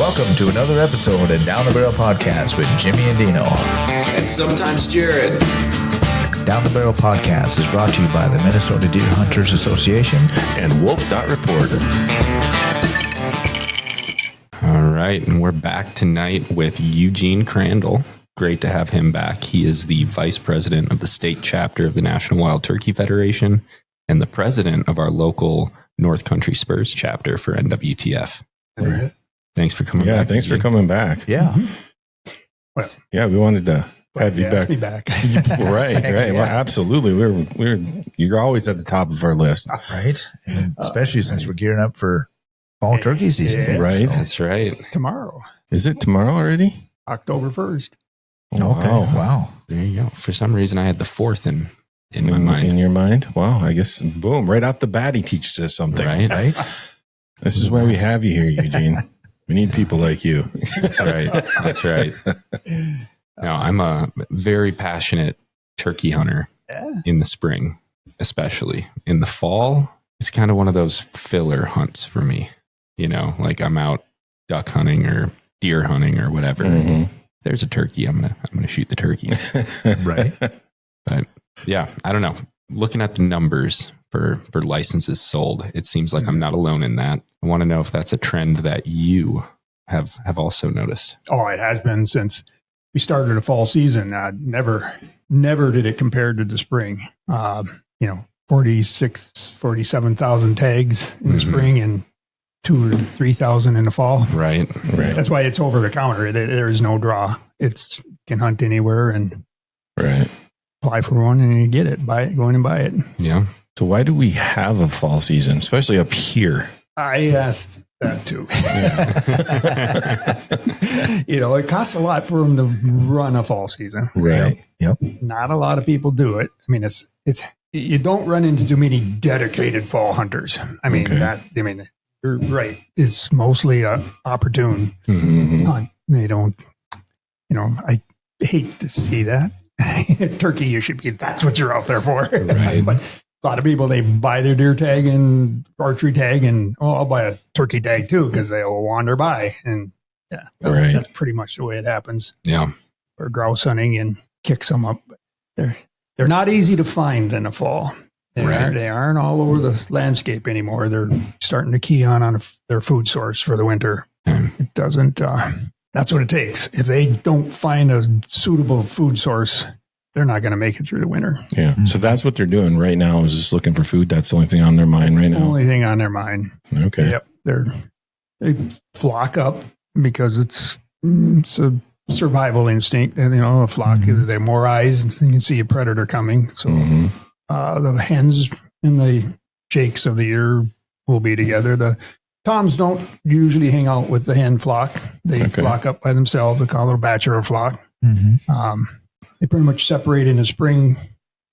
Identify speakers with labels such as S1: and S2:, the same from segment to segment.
S1: Welcome to another episode of Down the Barrel Podcast with Jimmy and Dino.
S2: And sometimes Jared.
S1: Down the Barrel Podcast is brought to you by the Minnesota Deer Hunters Association and Wolf.Report.
S3: All right, and we're back tonight with Eugene Crandall. Great to have him back. He is the vice president of the state chapter of the National Wild Turkey Federation and the president of our local North Country Spurs chapter for NWTF.
S4: Right.
S3: Thanks for coming back.
S4: Yeah, thanks for coming back.
S1: Yeah.
S4: Well, yeah, we wanted to have you back.
S5: Me back.
S4: Right. Well, absolutely. You're always at the top of our list.
S1: Right. And especially since we're gearing up for fall turkey season.
S5: Yeah.
S4: Right.
S3: That's right.
S5: Tomorrow,
S4: Is it tomorrow already?
S5: October 1st.
S1: Okay. Wow.
S3: There you go. For some reason, I had the 4th in my mind.
S4: In your mind? Wow. I guess, boom, right off the bat, he teaches us something.
S3: Right?
S4: This is why we have you here, Eugene. We need people like you.
S3: That's right. That's right. Now, I'm a very passionate turkey hunter in the spring, especially. In the fall, it's kind of one of those filler hunts for me. You know, like I'm out duck hunting or deer hunting or whatever.
S4: Mhm.
S3: There's a turkey. I'm gonna shoot the turkey.
S1: Right.
S3: But yeah, I don't know. Looking at the numbers for licenses sold, it seems like I'm not alone in that. I want to know if that's a trend that you have also noticed.
S5: Oh, it has been since we started the fall season. Never did it compare to the spring. 47,000 tags in the spring and 2,000 or 3,000 in the fall.
S3: Right.
S5: That's why it's over the counter. There is no draw. It's can hunt anywhere and
S4: Right.
S5: apply for one and you get it. Buy it, go in and buy it.
S3: Yeah.
S4: So why do we have a fall season, especially up here?
S5: I asked that too. It costs a lot for them to run a fall season.
S4: Right.
S1: Yep.
S5: Not a lot of people do it. I mean, it's you don't run into too many dedicated fall hunters. I mean,
S4: Okay.
S5: you're right. It's mostly a opportune
S4: Mhm.
S5: hunt. They don't, I hate to see that. Turkey, you should be, that's what you're out there for.
S3: Right.
S5: But a lot of people, they buy their deer tag and archery tag and, I'll buy a turkey tag too, because they'll wander by. And yeah,
S4: Right.
S5: that's pretty much the way it happens.
S3: Yeah.
S5: Or grouse hunting and kick some up. They're not easy to find in the fall. They aren't all over the landscape anymore. They're starting to key on their food source for the winter. It doesn't. That's what it takes. If they don't find a suitable food source, they're not going to make it through the winter.
S4: Yeah. So that's what they're doing right now is just looking for food. That's the only thing on their mind right
S5: The
S4: now.
S5: only thing on their mind.
S4: Okay.
S5: Yep. They flock up because it's a survival instinct. And, a flock, they have more eyes and you can see a predator coming. So
S4: Mhm.
S5: the hens and the jakes of the year will be together. The toms don't usually hang out with the hen flock. They flock up by themselves. They call it a bachelor flock.
S1: Mm-hmm.
S5: They pretty much separate in the spring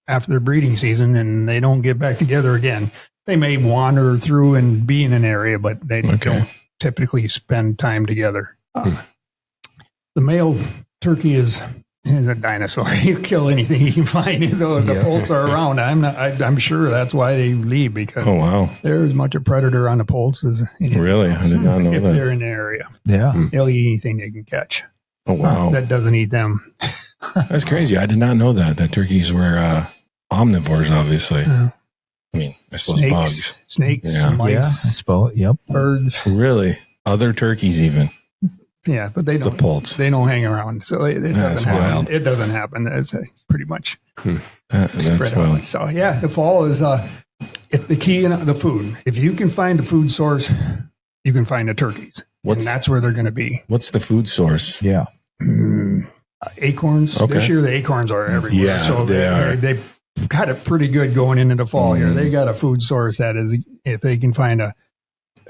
S5: after their breeding season, and they don't get back together again. They may wander through and be in an area, but they don't typically spend time together. The male turkey is a dinosaur. You kill anything you can find. So the poults are around. I'm sure that's why they leave, because there's as much a predator on the poults as anything
S4: Really?
S5: else.
S4: I did not know
S5: if
S4: that.
S5: they're in the area.
S1: Yeah.
S5: They'll eat anything they can catch.
S4: Oh, wow.
S5: That doesn't eat them.
S4: That's crazy. I did not know that turkeys were omnivores, obviously. I mean, I suppose bugs.
S5: Snakes,
S4: Yeah.
S5: mice,
S1: Yeah. I suppose. Yep.
S5: birds.
S4: Really? Other turkeys even?
S5: Yeah, but they
S4: The
S5: don't.
S4: poults.
S5: They don't hang around, so it
S4: That's
S5: doesn't happen.
S4: wild.
S5: It doesn't happen. It's pretty much
S4: That's
S5: spread
S4: wild.
S5: out. So yeah, the fall is the key in the food. If you can find a food source, you can find the turkeys, and that's where they're going to be.
S4: What's the food source?
S1: Yeah.
S5: Acorns.
S4: Okay.
S5: This year, the acorns are everywhere.
S4: Yeah,
S5: so
S4: they are.
S5: They've got it pretty good going into the fall here. They got a food source that is, if they can find a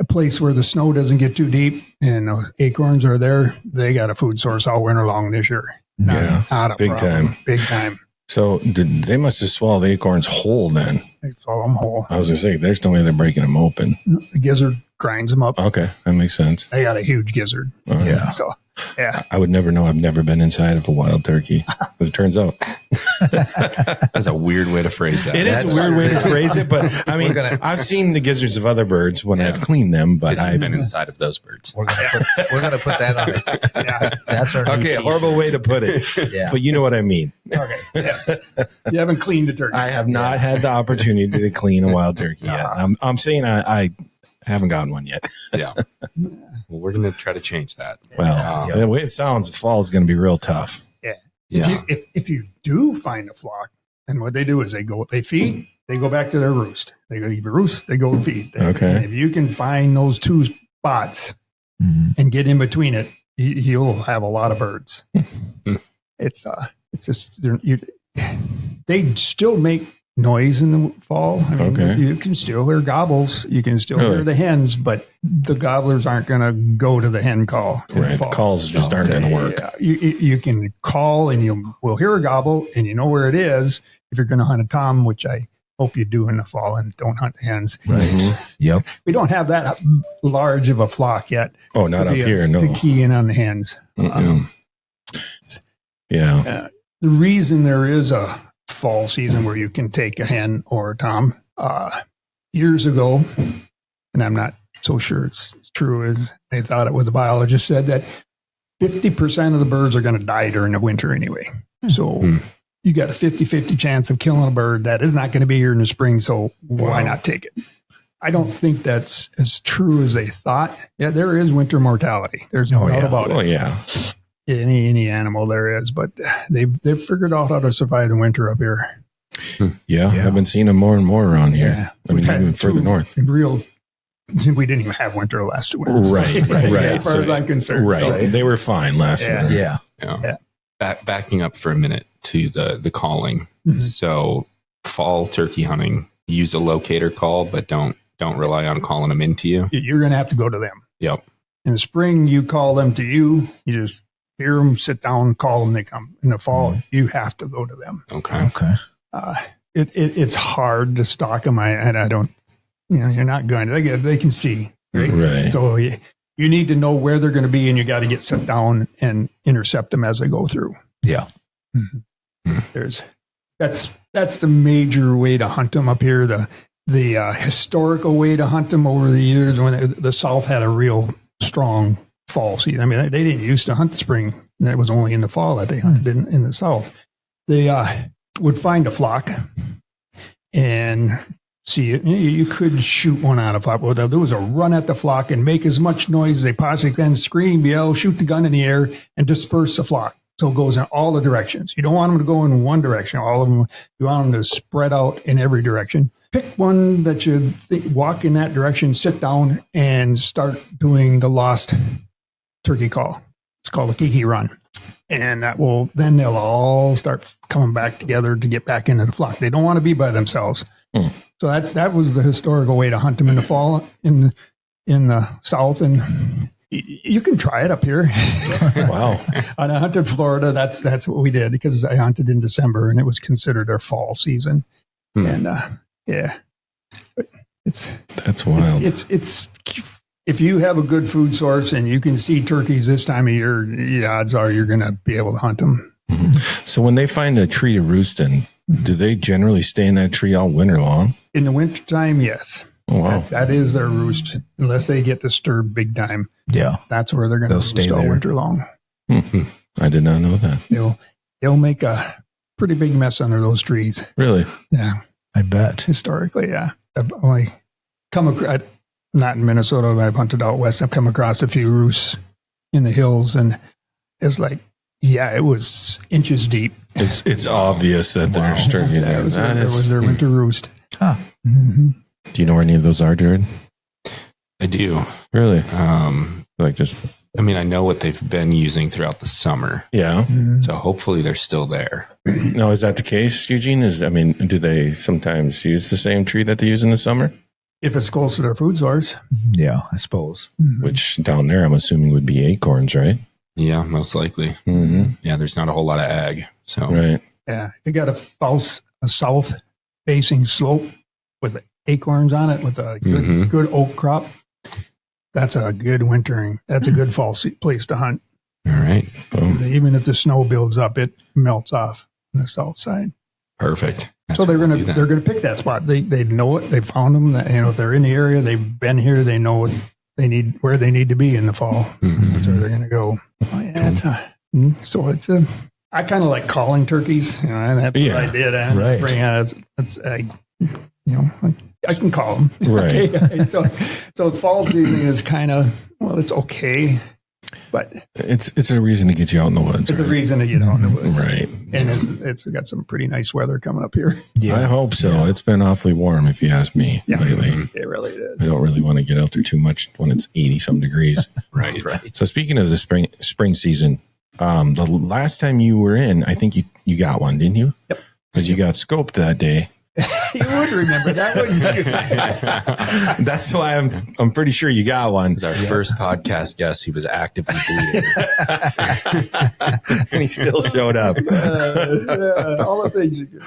S5: place where the snow doesn't get too deep and the acorns are there, they got a food source all winter long this year. Not a
S4: big
S5: problem.
S4: time.
S5: Big time.
S4: So they must just swallow the acorns whole then.
S5: They swallow them whole.
S4: I was going to say, there's no way they're breaking them open.
S5: The gizzard grinds them up.
S4: Okay, that makes sense.
S5: They got a huge gizzard.
S4: All right.
S5: So Yeah.
S4: I would never know. I've never been inside of a wild turkey, as it turns out.
S3: That's a weird way to phrase that.
S4: It is a weird way to phrase it, but I mean, I've seen the gizzards of other birds when I've cleaned them, but
S3: I've been inside of those birds.
S1: We're gonna put that on it.
S5: Yeah.
S1: That's our new
S4: okay,
S1: t-shirt.
S4: horrible way to put it.
S1: Yeah.
S4: But you know what I mean.
S5: Okay. Yes. You haven't cleaned the turkey.
S4: I have not had the opportunity to clean a wild turkey yet. I'm saying I haven't gotten one yet.
S3: Yeah. Well, we're going to try to change that.
S4: Well, the way it sounds, the fall is going to be real tough.
S5: Yeah.
S3: Yeah.
S5: If you do find a flock, and what they do is they feed, they go back to their roost. They go eat roost, they go feed.
S4: Okay.
S5: And if you can find those two spots and get in between it, you'll have a lot of birds. It's just they still make noise in the fall. I mean, you can still hear gobbles. You can still hear the hens, but the gobblers aren't going to go to the hen call.
S4: Right. The calls just aren't going to work.
S5: You can call and you will hear a gobble and you know where it is if you're going to hunt a tom, which I hope you do in the fall and don't hunt hens.
S1: Right. Yep.
S5: We don't have that large of a flock yet.
S4: Oh, not up here. No.
S5: To key in on the hens.
S4: Yeah.
S5: The reason there is a fall season where you can take a hen or a tom years ago, and I'm not so sure it's true as they thought it was, a biologist said that 50% of the birds are going to die during the winter anyway. So you got a 50-50 chance of killing a bird that is not going to be here in the spring. So why not take it? I don't think that's as true as they thought. Yeah, there is winter mortality. There's no doubt about it.
S4: Oh, yeah.
S5: Any animal there is, but they've figured out how to survive the winter up here.
S4: Yeah. I've been seeing them more and more around here.
S5: Yeah.
S4: I mean, even further north.
S5: We didn't even have winter the last 2 winters.
S4: Right.
S5: As far as I'm concerned.
S4: Right.
S5: So,
S4: They were fine last winter.
S3: Yeah. Backing up for a minute to the calling. So fall turkey hunting, use a locator call, but don't rely on calling them into you.
S5: You're going to have to go to them.
S3: Yep.
S5: In the spring, you call them to you. You just hear them, sit down, call them, they come. In the fall, you have to go to them.
S3: Okay.
S5: It's hard to stalk them. I don't, you're not going to. They can see.
S4: Right.
S5: So you need to know where they're going to be, and you got to get set down and intercept them as they go through.
S1: Yeah.
S5: That's the major way to hunt them up here. The historical way to hunt them over the years when the South had a real strong fall season. I mean, they didn't used to hunt the spring. That was only in the fall that they hunted in the South. They would find a flock and see it. You could shoot one out of flock. What they'll do is they'll run at the flock and make as much noise as they possibly can, scream, yell, shoot the gun in the air, and disperse the flock. So it goes in all the directions. You don't want them to go in one direction. All of them, you want them to spread out in every direction. Pick one that you think walk in that direction, sit down, and start doing the lost turkey call. It's called a kiki run. And then they'll all start coming back together to get back into the flock. They don't want to be by themselves. So that was the historical way to hunt them in the fall in the South. And you can try it up here.
S4: Wow.
S5: When I hunted Florida, that's what we did, because I hunted in December and it was considered our fall season. And but
S4: that's wild.
S5: It's if you have a good food source and you can see turkeys this time of year, the odds are you're going to be able to hunt them.
S4: So when they find a tree to roost in, do they generally stay in that tree all winter long?
S5: In the wintertime, yes.
S4: Oh, wow.
S5: That is their roost, unless they get disturbed big time.
S1: Yeah.
S5: That's where they're going to roost
S1: stay
S5: all
S1: there
S5: winter long.
S4: I did not know that.
S5: They'll make a pretty big mess under those trees.
S4: Really?
S5: Yeah.
S1: I bet.
S5: Historically, yeah. I've only come across, not in Minnesota, but I've hunted out west. I've come across a few roosts in the hills, and it's like, it was inches deep.
S4: It's obvious that there's turkey there.
S5: That was their winter roost.
S1: Huh.
S5: Mm-hmm.
S4: Do you know where any of those are, Jared?
S3: I do.
S4: Really?
S3: I mean, I know what they've been using throughout the summer.
S4: Yeah.
S5: Mm-hmm.
S3: So hopefully they're still there.
S4: Now, is that the case, Eugene? Do they sometimes use the same tree that they use in the summer?
S5: If it's close to their food source.
S1: Yeah, I suppose.
S5: Mm-hmm.
S4: Which down there, I'm assuming would be acorns, right?
S3: Yeah, most likely.
S4: Mm-hmm.
S3: Yeah, there's not a whole lot of ag. So
S4: Right.
S5: Yeah. You got a south facing slope with acorns on it with a good oak crop. That's a good wintering. That's a good fall place to hunt.
S3: All right.
S4: Boom.
S5: Even if the snow builds up, it melts off on the south side.
S3: Perfect. That's
S5: So they're
S3: what we'll
S5: gonna
S3: do then.
S5: they're gonna pick that spot. They know it. They found them. That, if they're in the area, they've been here. They know what they need, where they need to be in the fall.
S3: Mhm.
S5: So they're gonna go. Oh, yeah, so it's a. I kind of like calling turkeys. And that's what I did.
S1: Right.
S5: Bring out. I can call them.
S4: Right.
S5: Okay? So fall season is kind of it's okay, but
S4: It's a reason to get you out in the woods.
S5: it's a
S4: right?
S5: reason to get out in the woods.
S4: Right.
S5: And it's got some pretty nice weather coming up here.
S4: I hope so. It's been awfully warm, if you ask me, lately.
S5: It really is.
S4: I don't really want to get out there too much when it's 80-some degrees.
S3: Right.
S4: So speaking of the spring season, the last time you were in, I think you got one, didn't you?
S5: Yep.
S4: Because you got scoped that day.
S5: You would remember that, wouldn't you?
S4: That's why I'm pretty sure you got one.
S3: It's our first podcast guest who was actively bleeding.
S4: And he still showed up.
S5: All the things you could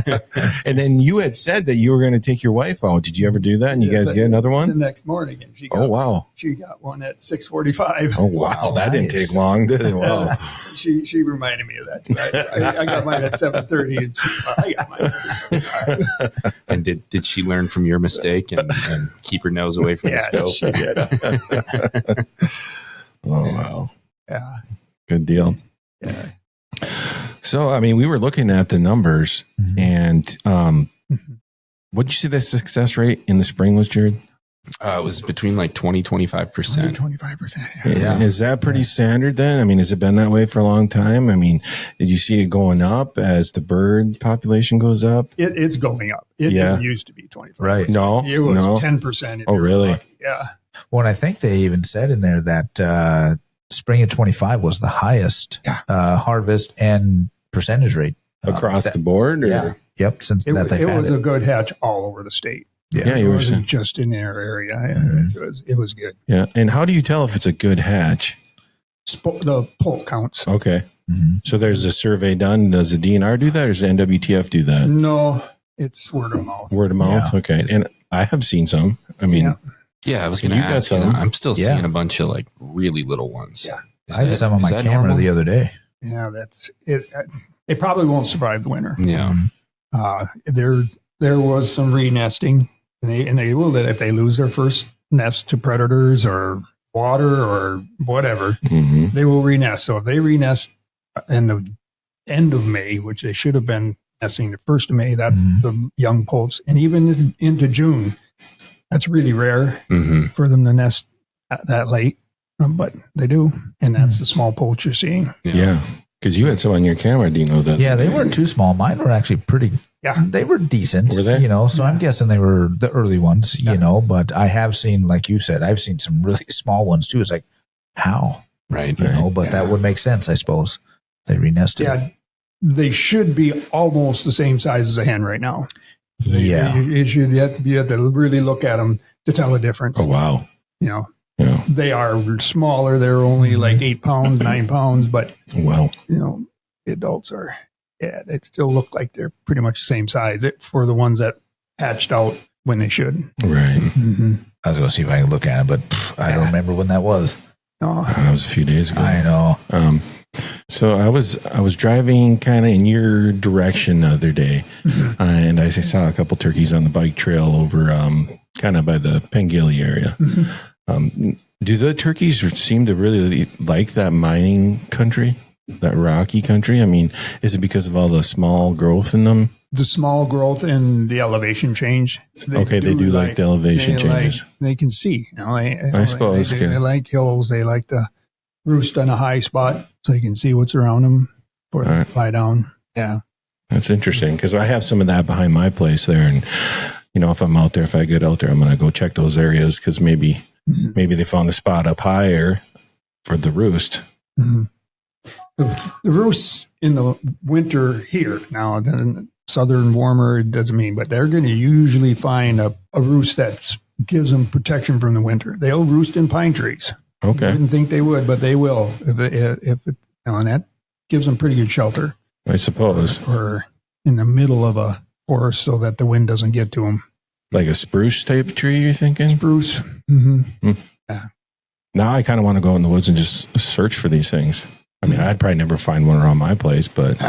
S5: remember.
S4: And then you had said that you were going to take your wife out. Did you ever do that? And you
S5: Yes,
S4: guys
S5: I
S4: get another
S5: The
S4: one?
S5: next morning, and
S4: Oh, wow.
S5: she got one at 6:45.
S4: Oh, wow. That didn't take long, did it? Wow.
S5: She reminded me of that too. I got mine at 7:30, and I got mine at 6:45.
S3: And did she learn from your mistake and keep her nose away from the scope?
S5: She did.
S4: Oh, wow.
S5: Yeah.
S4: Good deal.
S5: Yeah.
S4: So, I mean, we were looking at the numbers, and what'd you say the success rate in the spring was, Jared?
S3: It was between like 20-25%.
S5: 25%.
S1: Yeah.
S4: Is that pretty standard then? I mean, has it been that way for a long time? I mean, did you see it going up as the bird population goes up?
S5: It's going up. It didn't used to be 25%.
S1: Right.
S4: No,
S5: It was
S4: no.
S5: 10%.
S4: Oh, really?
S5: Yeah.
S1: Well, and I think they even said in there that spring of 25 was the highest harvest and percentage rate
S4: Across the board? Or?
S1: Yeah. Yep. Since
S5: It
S1: that they've had
S5: was
S1: it.
S5: a good hatch all over the state.
S4: Yeah,
S5: It
S4: you were
S5: wasn't
S4: saying.
S5: just in our area. It was good.
S4: Yeah. And how do you tell if it's a good hatch?
S5: The poult counts.
S4: Okay.
S1: Mhm.
S4: So there's a survey done. Does the DNR do that or does the NWTF do that?
S5: No, it's word of mouth.
S4: Word of mouth?
S1: Yeah.
S4: Okay. And I have seen some. I mean,
S5: Yeah.
S3: Yeah, I was going
S4: You
S3: to
S4: got
S3: ask. 'Cause
S4: some.
S3: I'm still
S1: Yeah.
S3: seeing a bunch of like really little ones.
S5: Yeah.
S1: I had some on my camera the other day.
S5: Yeah, that's it. It probably won't survive the winter.
S3: Yeah.
S5: There was some re-nesting, and they will if they lose their first nest to predators or water or whatever, they will re-nest. So if they re-nest in the end of May, which they should have been nesting the 1st of May, that's the young poults, and even into June, that's really rare for them to nest that late, but they do, and that's the small poults you're seeing.
S4: yeah. Because you had some on your camera, do you know that?
S1: Yeah, they weren't too small. Mine were actually pretty.
S5: Yeah.
S1: They were decent.
S4: Were they?
S1: So I'm guessing they were the early ones. But I have seen, like you said, I've seen some really small ones too. It's like, how?
S3: Right.
S1: But that would make sense, I suppose. They renested.
S5: Yeah, they should be almost the same size as a hen right now.
S1: Yeah.
S5: You have to really look at them to tell the difference.
S4: Oh, wow.
S5: Yeah.
S4: Yeah.
S5: They are smaller. They're only like 8 pounds, 9 pounds, but
S4: Wow.
S5: the adults are, they still look like they're pretty much the same size for the ones that hatched out when they should.
S4: Right.
S1: I was going to see if I can look at it, but I don't remember when that was.
S5: Oh,
S4: That was a few days ago.
S1: I know.
S4: So I was driving kind of in your direction the other day, and I saw a couple turkeys on the bike trail over kind of by the Pengilly area. Do the turkeys seem to really like that mining country, that rocky country? I mean, is it because of all the small growth in them?
S5: the small growth and the elevation change.
S4: They do like the elevation changes.
S5: They can see.
S4: I suppose.
S5: They like hills. They like to roost on a high spot so you can see what's around them before they fly down. Yeah.
S4: That's interesting because I have some of that behind my place there. And, if I'm out there, if I get out there, I'm going to go check those areas because maybe they found a spot up higher for the roost.
S5: Mm-hmm. The roosts in the winter here, now, the southern warmer, it doesn't mean, but they're going to usually find a roost that gives them protection from the winter. They'll roost in pine trees.
S4: Okay.
S5: I didn't think they would, but they will. And that gives them pretty good shelter.
S4: I suppose.
S5: Or in the middle of a forest so that the wind doesn't get to them.
S4: Like a spruce type tree, you're thinking?
S5: Spruce. Mm-hmm.
S4: Hmm.
S5: Yeah.
S4: Now I kind of want to go in the woods and just search for these things. I mean, I'd probably never find one around my place, but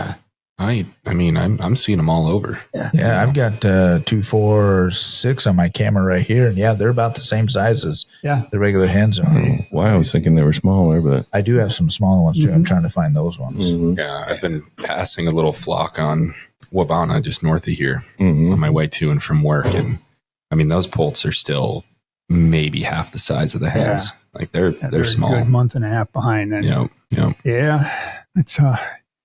S3: I mean, I'm seeing them all over.
S1: Yeah, I've got 2, 4, 6 on my camera right here, and yeah, they're about the same size as the regular hens.
S4: I was thinking they were smaller, but
S1: I do have some smaller ones too. I'm trying to find those ones.
S3: Yeah, I've been passing a little flock on Wabana just north of here on my way to and from work, and I mean, those poults are still maybe half the size of the hens. Like they're small.
S5: A good month and a half behind then. Yeah. It's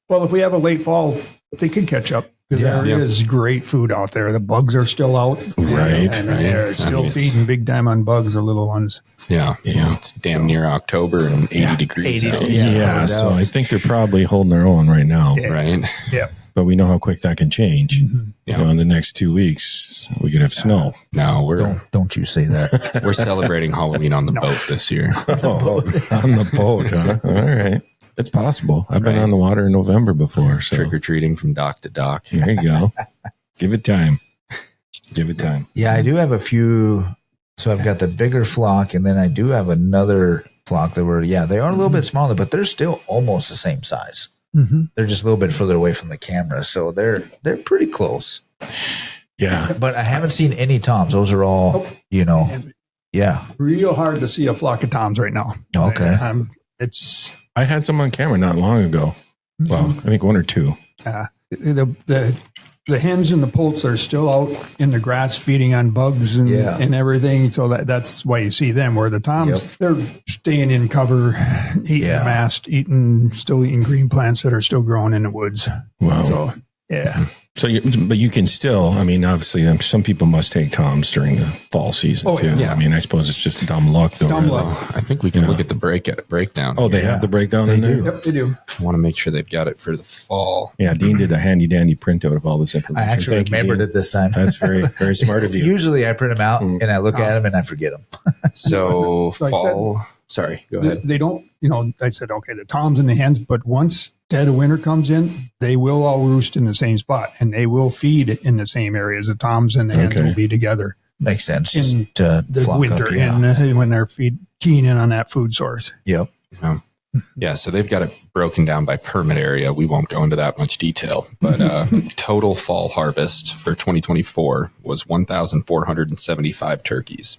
S5: well, if we have a late fall, they could catch up. Because there is great food out there. The bugs are still out.
S4: Right.
S5: And they're still feeding big time on bugs, the little ones.
S3: Yeah. It's damn near October and 80 degrees out.
S4: Yeah, so I think they're probably holding their own right now.
S5: Yeah.
S3: Right?
S5: Yeah.
S4: But we know how quick that can change.
S3: Yeah.
S4: You know, in the next 2 weeks, we could have snow.
S3: No,
S1: Don't you say that.
S3: we're celebrating Halloween on the boat this year.
S4: On the boat, huh? All right. It's possible. I've been on the water in November before. So
S3: Trick-or-treating from dock to dock.
S4: there you go. Give it time.
S1: Yeah, I do have a few. So I've got the bigger flock, and then I do have another flock that were, they are a little bit smaller, but they're still almost the same size. They're just a little bit further away from the camera, so they're pretty close.
S4: Yeah.
S1: But I haven't seen any toms. Those are all,
S5: Real hard to see a flock of toms right now.
S1: Okay.
S4: I had some on camera not long ago. Well, I think 1 or 2.
S5: The hens and the poults are still out in the grass feeding on bugs and everything. So that's why you see them. Where the toms, they're staying in cover, eating the mast, still eating green plants that are still growing in the woods.
S4: Wow.
S5: So,
S4: So, but you can still, I mean, obviously, some people must take toms during the fall season too.
S3: Yeah.
S4: I mean, I suppose it's just dumb luck, though.
S5: Dumb
S4: really.
S5: luck.
S3: I think we can look at the breakdown.
S4: Oh, they have the breakdown in there?
S5: Yep, they do.
S3: I want to make sure they've got it for the fall.
S4: Yeah, Dean did a handy dandy printout of all this
S1: I
S4: information.
S1: actually remembered it this time.
S4: That's very, very smart of you.
S1: Usually I print them out and I look at them and I forget them.
S3: So
S5: I
S3: fall. Sorry, go ahead.
S5: They don't, I said, okay, the toms and the hens, but once dead of winter comes in, they will all roost in the same spot and they will feed in the same areas. The toms and the hens will be together.
S1: Makes sense.
S5: In
S1: the
S5: winter and when they're keying in on that food source.
S1: Yep.
S3: Yeah, so they've got it broken down by permit area. We won't go into that much detail, but total fall harvest for 2024 was 1,475 turkeys.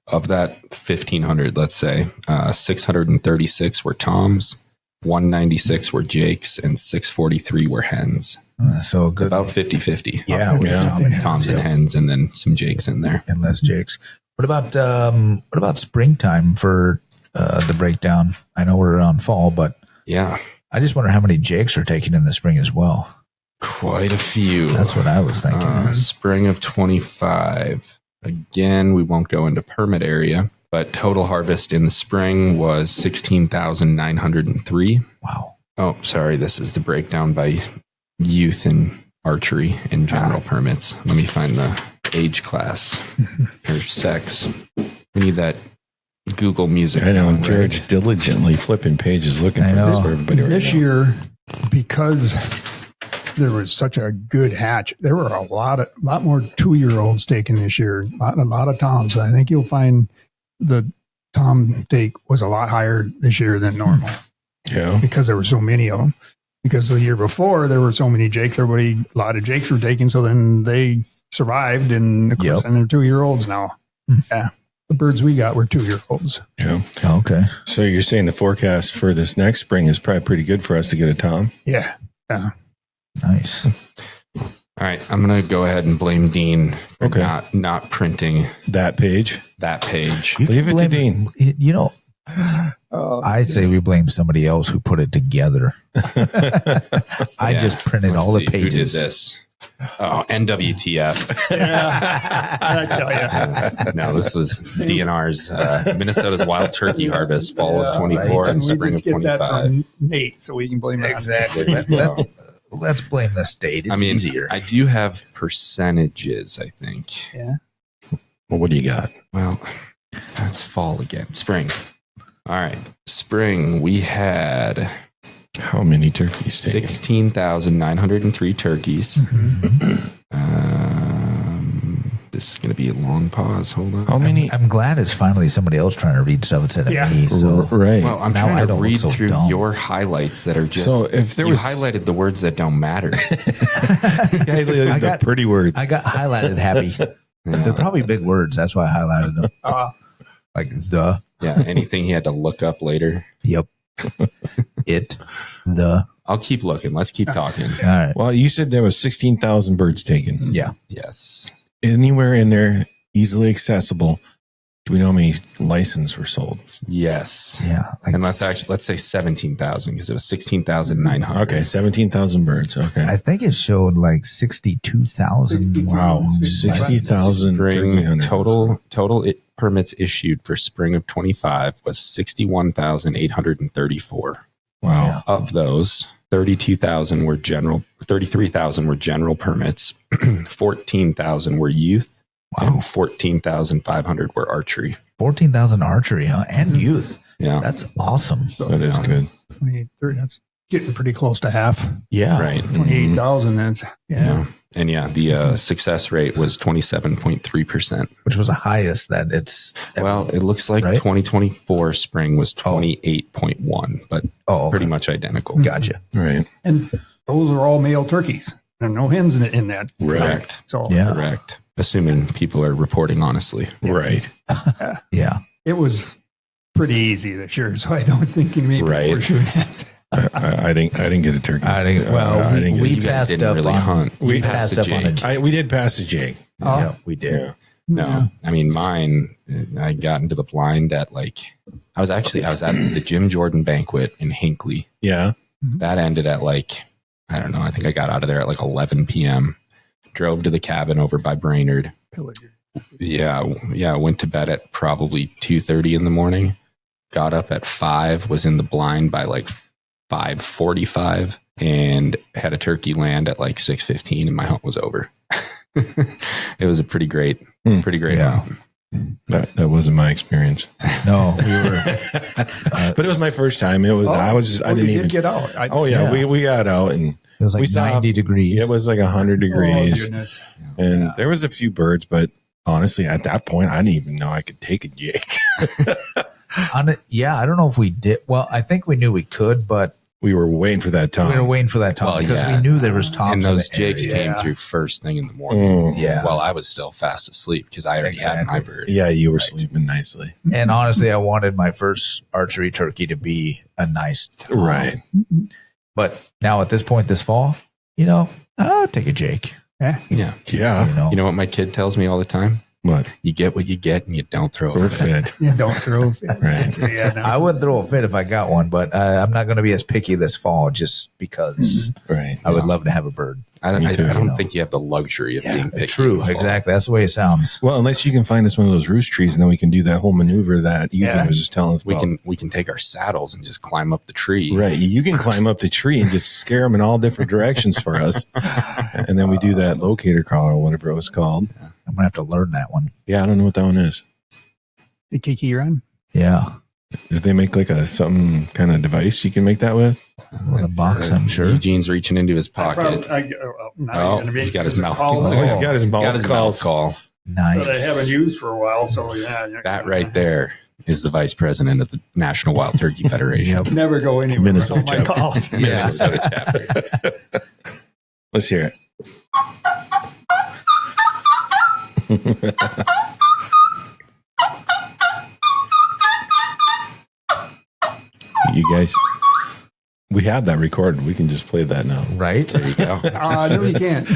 S3: Of that 1,500, let's say, 636 were toms, 196 were jakes, and 643 were hens.
S1: So good.
S3: About 50-50.
S1: Yeah,
S3: Toms and hens, and then some jakes in there.
S1: And less jakes. What about springtime for the breakdown? I know we're on fall, but I just wonder how many jakes are taken in the spring as well.
S3: Quite a few.
S1: That's what I was thinking.
S3: Spring of 25. Again, we won't go into permit area, but total harvest in the spring was 16,903.
S1: Wow.
S3: Oh, sorry. This is the breakdown by youth and archery and general permits. Let me find the age class or sex. We need that Google music.
S4: I know.
S3: going,
S4: George
S3: right?
S4: diligently flipping pages looking for this for everybody right
S5: This
S4: now.
S5: year, because there was such a good hatch, there were a lot more 2-year-olds taken this year. A lot of toms. I think you'll find the tom take was a lot higher this year than normal.
S4: Yeah.
S5: Because there were so many of them. Because the year before there were so many jakes, a lot of jakes were taken, so then they survived, and of course, and they're 2-year-olds now. Yeah, the birds we got were 2-year-olds.
S4: Yeah.
S1: Okay.
S4: So you're saying the forecast for this next spring is probably pretty good for us to get a tom?
S5: Yeah.
S1: Nice.
S3: All right, I'm going to go ahead and blame Dean for not printing
S4: that page. Leave it to Dean.
S1: I'd say we blame somebody else who put it together. I just printed all the pages.
S3: Who did this? Oh, NWTF.
S5: I tell you.
S3: No, this was DNR's Minnesota's wild turkey harvest, fall of 24 and spring of 25.
S5: That from Nate, so we can blame it
S1: Exactly. Let's blame the state. It's easier.
S3: I do have percentages, I think.
S5: Yeah.
S4: Well, what do you got?
S3: Well, that's fall again. Spring. All right. Spring, we had...
S4: How many turkeys?
S3: 16,903 turkeys. This is going to be a long pause. Hold on.
S4: How many?
S1: I'm glad it's finally somebody else trying to read stuff instead of me. So
S4: Right.
S3: Well, I'm
S1: Now I
S3: trying to
S1: don't look
S3: read
S1: so
S3: through
S1: dumb.
S3: your highlights that are just.
S4: So if there
S3: you
S4: was-
S3: highlighted the words that don't matter.
S4: the
S1: got-
S4: pretty words.
S1: I got highlighted happy. They're probably big words. That's why I highlighted them. Like the.
S3: Yeah, anything he had to look up later.
S1: Yep. It. The.
S3: I'll keep looking. Let's keep talking.
S1: All right.
S4: Well, you said there was 16,000 birds taken.
S1: Yeah.
S3: Yes.
S4: Anywhere in there easily accessible. Do we know how many licenses were sold?
S3: Yes.
S1: Yeah. Like,
S3: And let's say 17,000 because it was 16,900.
S4: Okay, 17,000 birds. Okay.
S1: I think it showed like 62,000.
S4: Wow, 60,000 turkey
S3: Spring
S4: hunters.
S3: total permits issued for spring of 25 was 61,834.
S4: Wow.
S3: Of those, 33,000 were general permits, 14,000 were youth, and 14,500 were archery.
S1: 14,000 archery, huh? And youth.
S3: Yeah.
S1: That's awesome.
S4: That is good.
S5: 28, 30, that's getting pretty close to half.
S1: Yeah.
S3: Right.
S5: 28,000, that's,
S3: Yeah. And the success rate was 27.3%.
S1: Which was the highest that it's.
S3: Well, it looks like
S1: Right?
S3: 2024 spring was 28.1, but pretty much identical.
S1: Gotcha.
S4: Right.
S5: And those are all male turkeys. There are no hens in that.
S3: Correct.
S5: So
S1: Yeah.
S3: Correct. Assuming people are reporting honestly.
S4: Right.
S1: Yeah.
S5: it was pretty easy this year. So I don't think many people
S3: Right.
S5: were shooting hens.
S4: I didn't get a turkey.
S1: I think, well,
S4: I didn't get
S1: we
S3: You guys
S1: passed
S3: didn't
S1: up
S3: really
S1: on.
S3: hunt.
S1: We
S3: You
S1: passed
S3: passed
S1: up
S3: a
S1: on
S3: Jake.
S1: it.
S4: we did pass a jig.
S1: Yeah, we did.
S4: Yeah.
S3: No, I mean mine. I got into the blind at I was at the Jim Jordan banquet in Hinckley.
S4: Yeah.
S3: That ended at I don't know. I think I got out of there at 11 p.m. Drove to the cabin over by Brainerd. Yeah. Went to bed at probably 2:30 in the morning. Got up at 5. Was in the blind by 5:45, and had a turkey land at 6:15, and my hunt was over. It was a pretty great
S1: Yeah.
S3: hunt.
S4: That wasn't my experience.
S1: No, we were.
S4: But it was my first time. It was, I didn't even
S5: get out.
S4: we got out and
S1: It was like
S4: we saw
S1: 90 degrees.
S4: it was 100 degrees
S5: goodness.
S4: and there was a few birds, but honestly, at that point, I didn't even know I could take a jig.
S1: Yeah, I don't know if we did. Well, I think we knew we could, but
S4: We were waiting for that time.
S1: we were waiting for that time
S3: Well,
S1: because
S3: yeah.
S1: we knew there was tops.
S3: And
S1: in
S3: those
S1: the
S3: jigs
S1: area.
S3: came through first thing in the morning.
S1: Yeah.
S3: While I was still fast asleep because I already had my bird.
S4: Yeah, you were sleeping nicely.
S1: And honestly, I wanted my first archery turkey to be a nice tom.
S4: Right.
S1: But now at this point this fall, I'll take a Jake.
S3: Yeah.
S4: Yeah.
S3: You know what my kid tells me all the time?
S4: What?
S3: You get what you get and you don't throw
S4: For
S3: a fit.
S4: fit.
S5: Yeah, don't throw.
S4: Right.
S5: Yeah, no.
S1: I wouldn't throw a fit if I got one, but I'm not going to be as picky this fall just because
S4: Right.
S1: I would love to have a bird.
S3: I
S4: Me too.
S3: don't think you have the luxury of being picky.
S1: True,
S3: in the fall.
S1: exactly. That's the way it sounds.
S4: Well, unless you can find us one of those roost trees, and then we can do that whole maneuver that Eugene was just telling us
S3: We
S4: about.
S3: can take our saddles and just climb up the tree.
S4: Right. You can climb up the tree and just scare them in all different directions for us. And then we do that locator call or whatever it was called.
S1: I'm going to have to learn that one.
S4: Yeah, I don't know what that one is.
S5: The Kiki run.
S1: Yeah.
S4: Did they make some kind of device you can make that with?
S1: With a box, I'm sure.
S3: Eugene's reaching into his pocket. He's got his mouth.
S4: Oh, he's got his mouth
S3: mouth call.
S1: Nice.
S5: That I haven't used for a while. So yeah,
S3: That right there is the vice president of the National Wild Turkey Federation.
S1: Yep.
S5: never go anywhere.
S4: Minnesota
S5: without my
S4: chapter.
S5: calls.
S3: Minnesota chapter.
S4: Let's hear it. You guys, we have that recorded. We can just play that now.
S1: Right?
S3: There you go.
S5: No, you can't.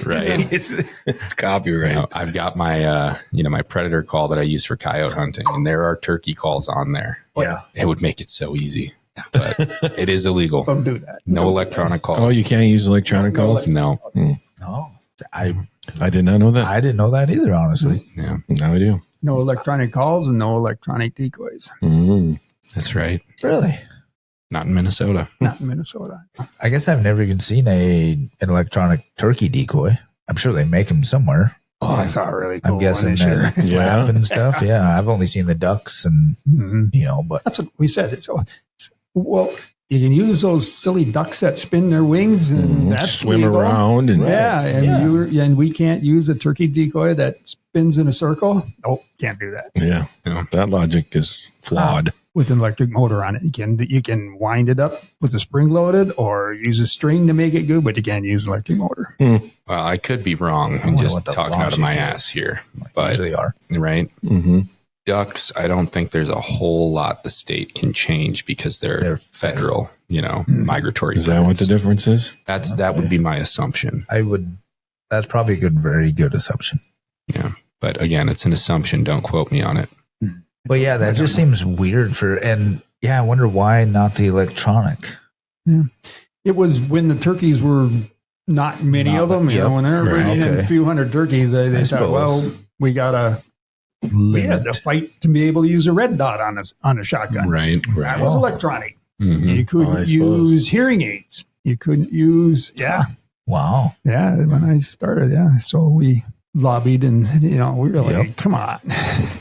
S3: Right.
S4: It's copyright.
S3: I've got my my predator call that I use for coyote hunting, and there are turkey calls on there.
S1: Yeah.
S3: It would make it so easy, but it is illegal.
S5: Don't do that.
S3: No electronic calls.
S4: Oh, you can't use electronic calls?
S3: No.
S1: No. I
S4: I did not know that.
S1: didn't know that either, honestly.
S3: Yeah,
S4: Now I do.
S5: No electronic calls and no electronic decoys.
S4: Mm.
S3: that's right.
S1: Really?
S3: Not in Minnesota.
S5: Not in Minnesota.
S1: I guess I've never even seen an electronic turkey decoy. I'm sure they make them somewhere.
S5: Oh, I saw a really cool
S1: I'm guessing
S5: one this year.
S1: that flap and stuff. Yeah, I've only seen the ducks and,
S5: Mhm.
S1: but
S5: That's what we said. Well, you can use those silly ducks that spin their wings and that's
S4: swim
S5: legal.
S4: around. And
S5: And we can't use a turkey decoy that spins in a circle. Nope, can't do that.
S4: Yeah. That logic is flawed.
S5: With an electric motor on it, you can wind it up with a spring loaded or use a string to make it good, but you can't use an electric motor.
S3: Well, I could be wrong and just talking out of my ass here, but
S1: usually are.
S3: Right.
S4: Mm-hmm.
S3: Ducks, I don't think there's a whole lot the state can change because they're federal, migratory.
S4: Is that what the difference is?
S3: That would be my assumption.
S1: That's probably a very good assumption.
S3: Yeah. But again, it's an assumption. Don't quote me on it.
S1: But yeah, that just seems weird I wonder why not the electronic.
S5: Yeah. It was when the turkeys were not many of them, when they were bringing in a few hundred turkeys, they thought, well, we had to fight to be able to use a red dot on a shotgun.
S3: Right.
S5: That was electronic.
S3: Mm-hmm.
S5: You couldn't use hearing aids. You couldn't use,
S1: Wow.
S5: Yeah, when I started, so we lobbied and, we were like, come on.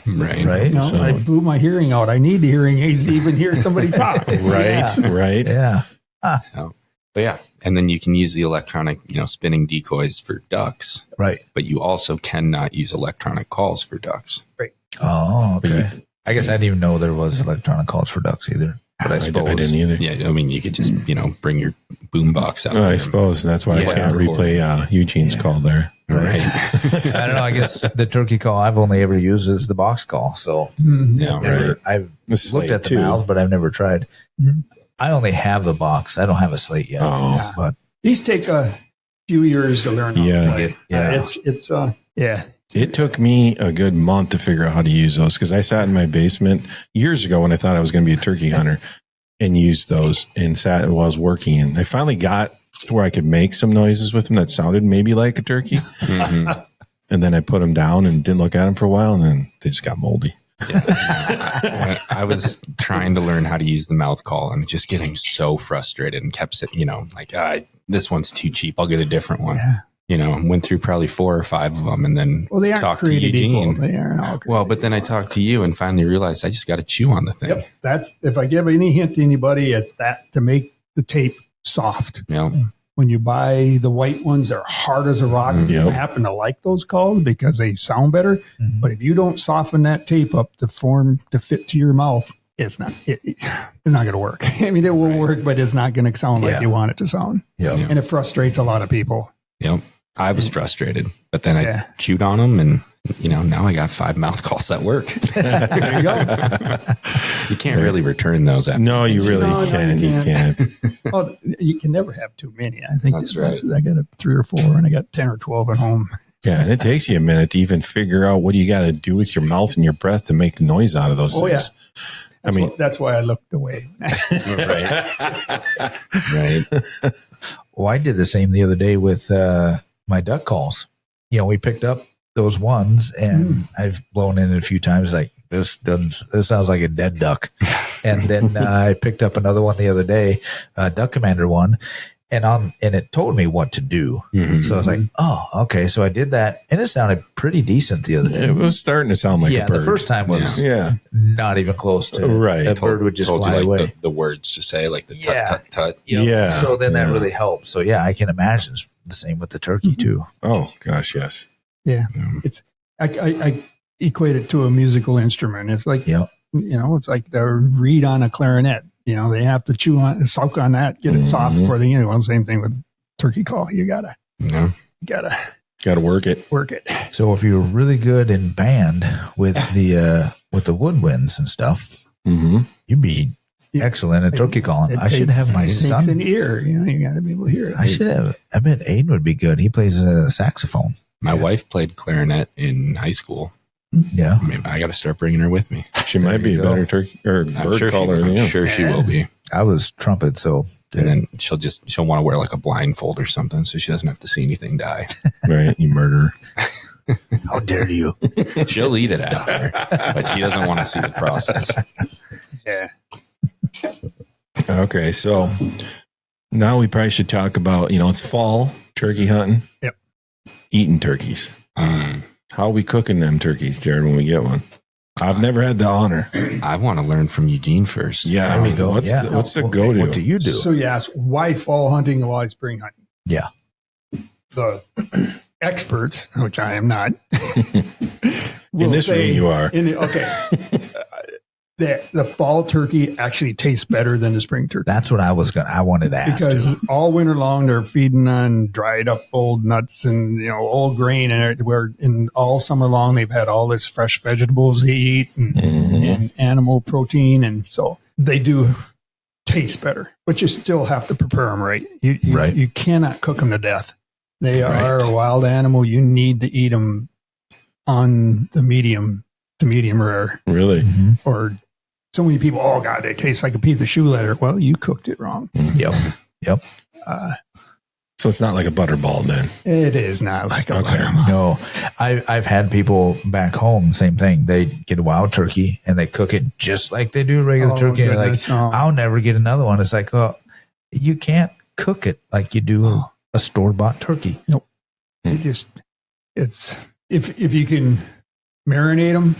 S3: Right.
S5: I blew my hearing out. I need the hearing aids to even hear somebody talk.
S4: Right.
S1: Yeah.
S3: But yeah, and then you can use the electronic, spinning decoys for ducks.
S1: Right.
S3: But you also cannot use electronic calls for ducks.
S5: Right.
S1: Oh, okay. I guess I didn't even know there was electronic calls for ducks either. But I suppose
S4: I didn't either.
S3: Yeah, I mean, you could just, bring your boombox out.
S4: I suppose that's why I can't replay Eugene's call there.
S3: Right.
S1: I don't know. I guess the turkey call I've only ever used is the box call. So I've looked at the mouth, but I've never tried. Mm-hmm. I only have the box. I don't have a slate yet. But
S5: these take a few years to learn how to play.
S4: It took me a good month to figure out how to use those because I sat in my basement years ago when I thought I was going to be a turkey hunter and used those and sat while I was working. And I finally got to where I could make some noises with them that sounded maybe like a turkey. Mm-hmm. And then I put them down and didn't look at them for a while, and then they just got moldy.
S3: Yeah. I was trying to learn how to use the mouth call and just getting so frustrated and kept saying, this one's too cheap. I'll get a different one. Yeah. Went through probably 4 or 5 of them and then
S5: they aren't
S3: talked to Eugene.
S5: Equal. They aren't all
S3: well, but then I talked to you and finally realized I just got to chew on the thing.
S5: Yep. That's, if I give any hint to anybody, it's that to make the tape soft.
S3: Yeah.
S5: When you buy the white ones, they're hard as a rock.
S4: Yep.
S5: You happen to like those calls because they sound better. Mm-hmm. But if you don't soften that tape up to fit to your mouth, it's not going to work. I mean, it will work, but it's not going to sound like you want it to sound.
S1: Yep.
S5: And it frustrates a lot of people.
S3: Yep. I was frustrated, but then I chewed on them and, now I got 5 mouth calls that work.
S5: There you go.
S3: You can't really return those.
S4: No, you really can't. You can't.
S5: Oh, you can never have too many. I think
S3: that's right.
S5: I got 3 or 4 and I got 10 or 12 at home.
S4: Yeah. And it takes you a minute to even figure out what you got to do with your mouth and your breath to make noise out of those things.
S5: Yeah. That's why I looked away.
S3: Right.
S1: Well, I did the same the other day with my duck calls. We picked up those ones and I've blown in it a few times like this sounds like a dead duck. And then I picked up another one the other day, Duck Commander one, and it told me what to do. Mm-hmm. So I was like, oh, okay. So I did that and it sounded pretty decent the other day.
S4: It was starting to sound like a bird.
S1: The first time was not even close to
S4: right.
S1: A bird would just fly away.
S3: The words to say, like the tut, tut, tut.
S1: Yeah. So then that really helped. So I can imagine it's the same with the turkey too.
S4: Oh gosh, yes.
S5: Yeah. It's I equate it to a musical instrument. It's like it's like the reed on a clarinet. They have to suck on that, get it soft for the same thing with turkey call. You gotta
S4: work it.
S5: Work it.
S1: So if you're really good in band with the woodwinds and stuff, you'd be excellent at turkey calling. I should have my son.
S5: It takes an ear. You got to be able to hear it.
S1: I should have. I bet Aiden would be good. He plays a saxophone.
S3: My wife played clarinet in high school.
S1: Yeah,
S3: maybe I got to start bringing her with me.
S4: She might be a better turkey or bird caller.
S3: I'm sure she will be.
S1: I was trumpet, so
S3: and then she'll want to wear like a blindfold or something, so she doesn't have to see anything die.
S4: Right, you murderer!
S1: How dare you?
S3: She'll eat it after, but she doesn't want to see the process.
S5: Yeah.
S4: Okay, so now we probably should talk about it's fall turkey hunting.
S5: Yep.
S4: Eating turkeys. How are we cooking them turkeys, Jared, when we get one? I've never had the honor.
S3: I want to learn from Eugene first.
S4: Yeah, I mean, what's the go-to?
S1: What do you do?
S5: So you ask, why fall hunting and why spring hunting?
S1: Yeah.
S5: The experts, which I am not,
S4: In this room, you are.
S5: The fall turkey actually tastes better than the spring turkey.
S1: That's what I wanted to ask.
S5: Because all winter long they're feeding on dried up old nuts and old grain, and where in all summer long they've had all this fresh vegetables they eat and animal protein, and so they do taste better. But you still have to prepare them right. You cannot cook them to death. They are a wild animal. You need to eat them on the medium to medium rare.
S4: Really?
S5: Or so many people, oh God, they taste like a piece of shoe leather. Well, you cooked it wrong.
S1: Yep.
S4: So it's not like a butterball then?
S5: It is not like a butterball.
S1: No, I've had people back home, same thing. They get a wild turkey and they cook it just like they do regular turkey. And like, I'll never get another one. It's like, oh, you can't cook it like you do a store-bought turkey.
S5: Nope. It's if you can marinate them,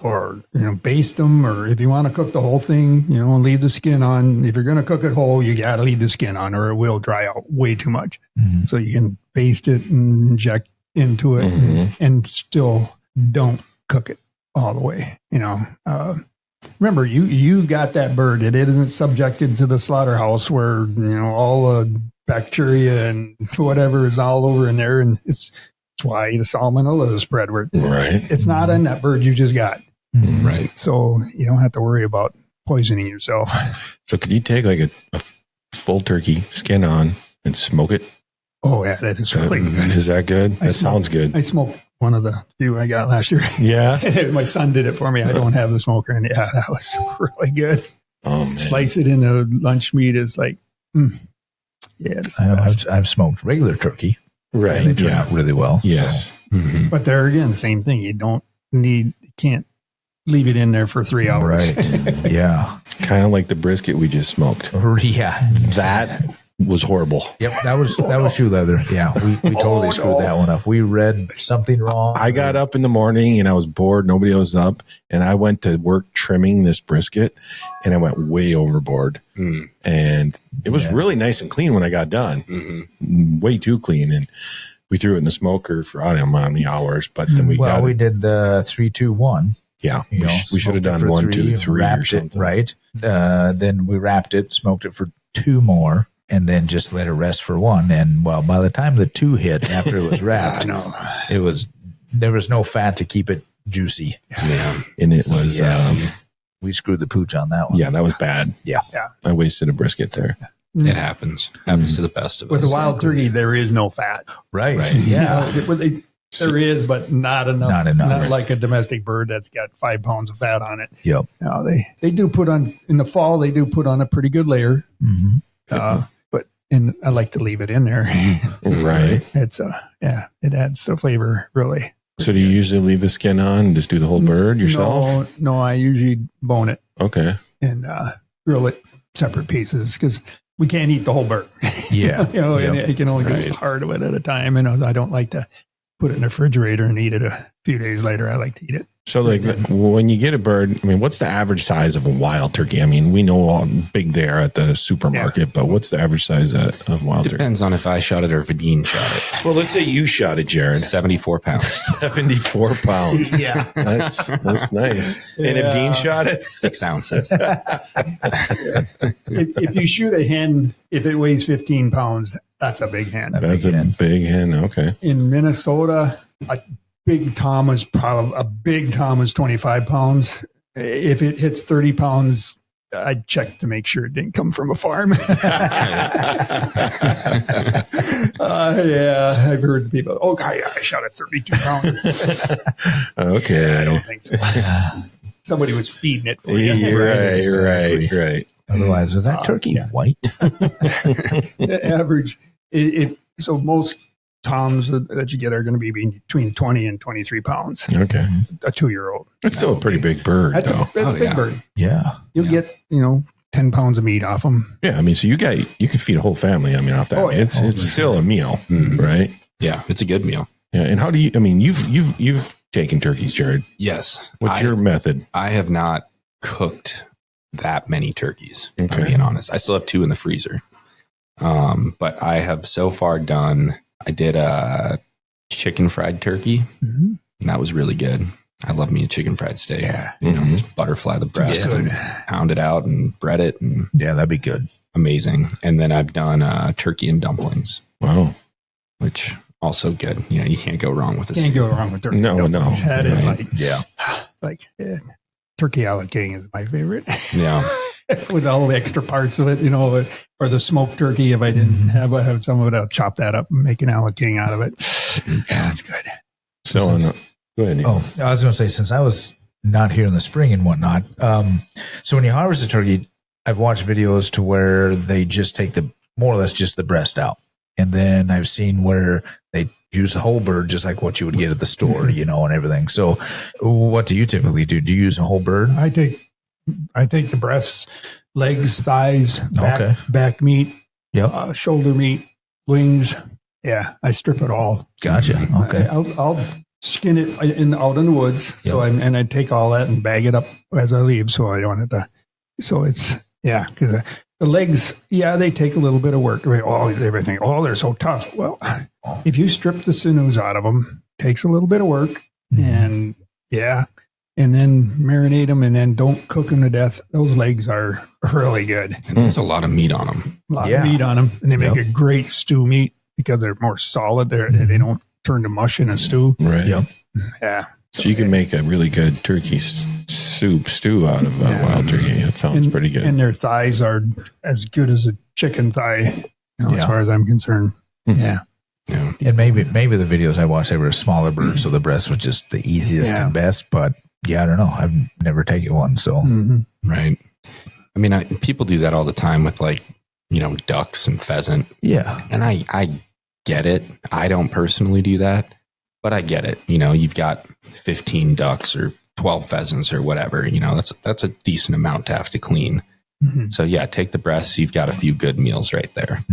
S5: or baste them, or if you want to cook the whole thing, leave the skin on. If you're going to cook it whole, you got to leave the skin on, or it will dry out way too much. So you can baste it and inject into it, and still don't cook it all the way. Remember, you got that bird. It isn't subjected to the slaughterhouse where all the bacteria and whatever is all over in there, and it's why the salmonella is spread. Where it's not in that bird you just got.
S3: Right.
S5: So you don't have to worry about poisoning yourself.
S4: So could you take like a full turkey, skin on, and smoke it?
S5: Oh yeah, that is really good.
S4: Is that good? That sounds good.
S5: I smoked one of the few I got last year.
S4: Yeah.
S5: My son did it for me. I don't have the smoker, and yeah, that was really good.
S4: Oh man.
S5: Slice it into lunch meat is like, yeah.
S1: I know I've smoked regular turkey.
S4: Right.
S1: And they turn out really well.
S4: Yes.
S1: So.
S5: But there again, same thing. You can't leave it in there for 3 hours.
S1: Right. Yeah.
S4: Kind of like the brisket we just smoked.
S1: Yeah.
S4: That was horrible.
S1: Yep. That was shoe leather. Yeah. We totally screwed that one up. We read something wrong.
S4: I got up in the morning and I was bored. Nobody was up. And I went to work trimming this brisket and I went way overboard. And it was really nice and clean when I got done. Way too clean. And we threw it in the smoker for I don't know how many hours, but then we
S1: did the 3-2-1.
S4: Yeah, we should have done 1, 2, 3 or something.
S1: Right. Then we wrapped it, smoked it for 2 more, and then just let it rest for 1. And by the time the 2 hit after it was wrapped, there was no fat to keep it juicy.
S4: Yeah, and it was.
S1: We screwed the pooch on that one.
S4: Yeah, that was bad.
S1: Yeah.
S4: I wasted a brisket there.
S3: It happens. Happens to the best of us.
S5: With the wild turkey, there is no fat.
S1: Right. Yeah.
S5: There is, but not enough.
S1: Not enough.
S5: Not like a domestic bird that's got 5 pounds of fat on it.
S1: Yep.
S5: No, they do put on, in the fall, they do put on a pretty good layer. And I like to leave it in there.
S4: Right.
S5: It's, it adds the flavor, really.
S4: So do you usually leave the skin on and just do the whole bird yourself?
S5: No, I usually bone it.
S4: Okay.
S5: And grill it separate pieces because we can't eat the whole bird.
S1: Yeah.
S5: And you can only do part of it at a time. And I don't like to put it in the refrigerator and eat it a few days later. I like to eat it.
S4: So like when you get a bird, I mean, what's the average size of a wild turkey? I mean, we know how big they are at the supermarket, but what's the average size of wild turkey?
S3: Depends on if I shot it or if Eugene shot it.
S4: Well, let's say you shot it, Jared.
S3: 74 pounds.
S4: 74 pounds.
S5: Yeah.
S4: That's nice. And if Dean shot it?
S3: 6 ounces.
S5: If you shoot a hen, if it weighs 15 pounds, that's a big hen.
S4: That's a big hen. Okay.
S5: In Minnesota, a big tom is 25 pounds. If it hits 30 pounds, I check to make sure it didn't come from a farm. I've heard people, I shot at 32 pounds.
S4: Okay.
S5: I don't think so. Somebody was feeding it for you.
S4: Right.
S1: Otherwise, was that turkey white?
S5: The average, so most toms that you get are going to be between 20 and 23 pounds.
S4: Okay.
S5: A 2-year-old.
S4: That's still a pretty big bird, though.
S5: That's a big bird.
S1: Yeah.
S5: You'll get, 10 pounds of meat off them.
S4: Yeah. I mean, so you can feed a whole family, off that. It's still a meal, right?
S3: Yeah. It's a good meal.
S4: Yeah. And how do you, you've taking turkeys, Jared?
S3: Yes.
S4: What's your method?
S3: I have not cooked that many turkeys,
S4: Okay.
S3: I'm being honest. I still have 2 in the freezer. But I have so far I did a chicken fried turkey, and that was really good. I love me a chicken fried steak.
S1: Yeah.
S3: Just butterfly the breast and pound it out and bread it. And
S1: Yeah, that'd be good.
S3: amazing. And then I've done turkey and dumplings,
S4: Wow.
S3: which also good. You can't go wrong with this.
S5: Can't go wrong with turkey.
S4: No.
S5: That is
S3: Right.
S5: like turkey a la king is my favorite.
S3: Yeah.
S5: With all the extra parts of it, or the smoked turkey. If I didn't have some of it, I'll chop that up and make an a la king out of it. Yeah, that's good.
S4: So, go ahead.
S1: Oh, I was going to say, since I was not here in the spring and whatnot, so when you harvest a turkey, I've watched videos to where they just take more or less just the breast out. And then I've seen where they use the whole bird, just like what you would get at the store, and everything. So what do you typically do? Do you use a whole bird?
S5: I take the breasts, legs, thighs, back meat, shoulder meat, wings. Yeah, I strip it all.
S1: Gotcha. Okay.
S5: I'll skin it out in the woods.
S1: Yep.
S5: So and I take all that and bag it up as I leave, so I don't have to. So it's because the legs, they take a little bit of work. Everything. They're so tough. Well, if you strip the sinews out of them, takes a little bit of work, and then marinate them, and then don't cook them to death. Those legs are really good.
S3: And there's a lot of meat on them.
S5: A lot of meat on them, and they make a great stew meat because they're more solid. They don't turn to mush in a stew.
S4: Right.
S1: Yep.
S5: Yeah.
S4: So you can make a really good turkey stew out of wild turkey. That sounds pretty good.
S5: And their thighs are as good as a chicken thigh, as far as I'm concerned. Yeah.
S3: Yeah.
S1: And maybe the videos I watched, they were a smaller bird, so the breast was just the easiest and best. But I don't know. I've never taken one, so
S3: Right. I mean, people do that all the time with ducks and pheasant.
S1: yeah,
S3: And I get it. I don't personally do that, but I get it. You've got 15 ducks or 12 pheasants or whatever. That's a decent amount to have to clean. So take the breasts. You've got a few good meals right there.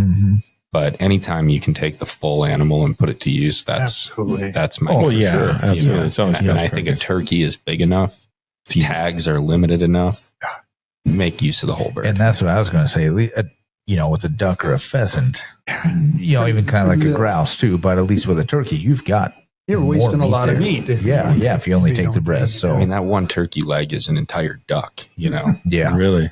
S3: But anytime you can take the full animal and put it to use, that's my
S4: absolutely. It's always
S3: and I think a turkey is big enough. Tags are limited enough. Make use of the whole bird.
S1: and that's what I was going to say. With a duck or a pheasant, even kind of like a grouse too. But at least with a turkey, you've got
S5: You're wasting a lot of meat.
S1: Yeah, if you only take the breast. So
S3: that one turkey leg is an entire duck.
S1: yeah,
S4: Really?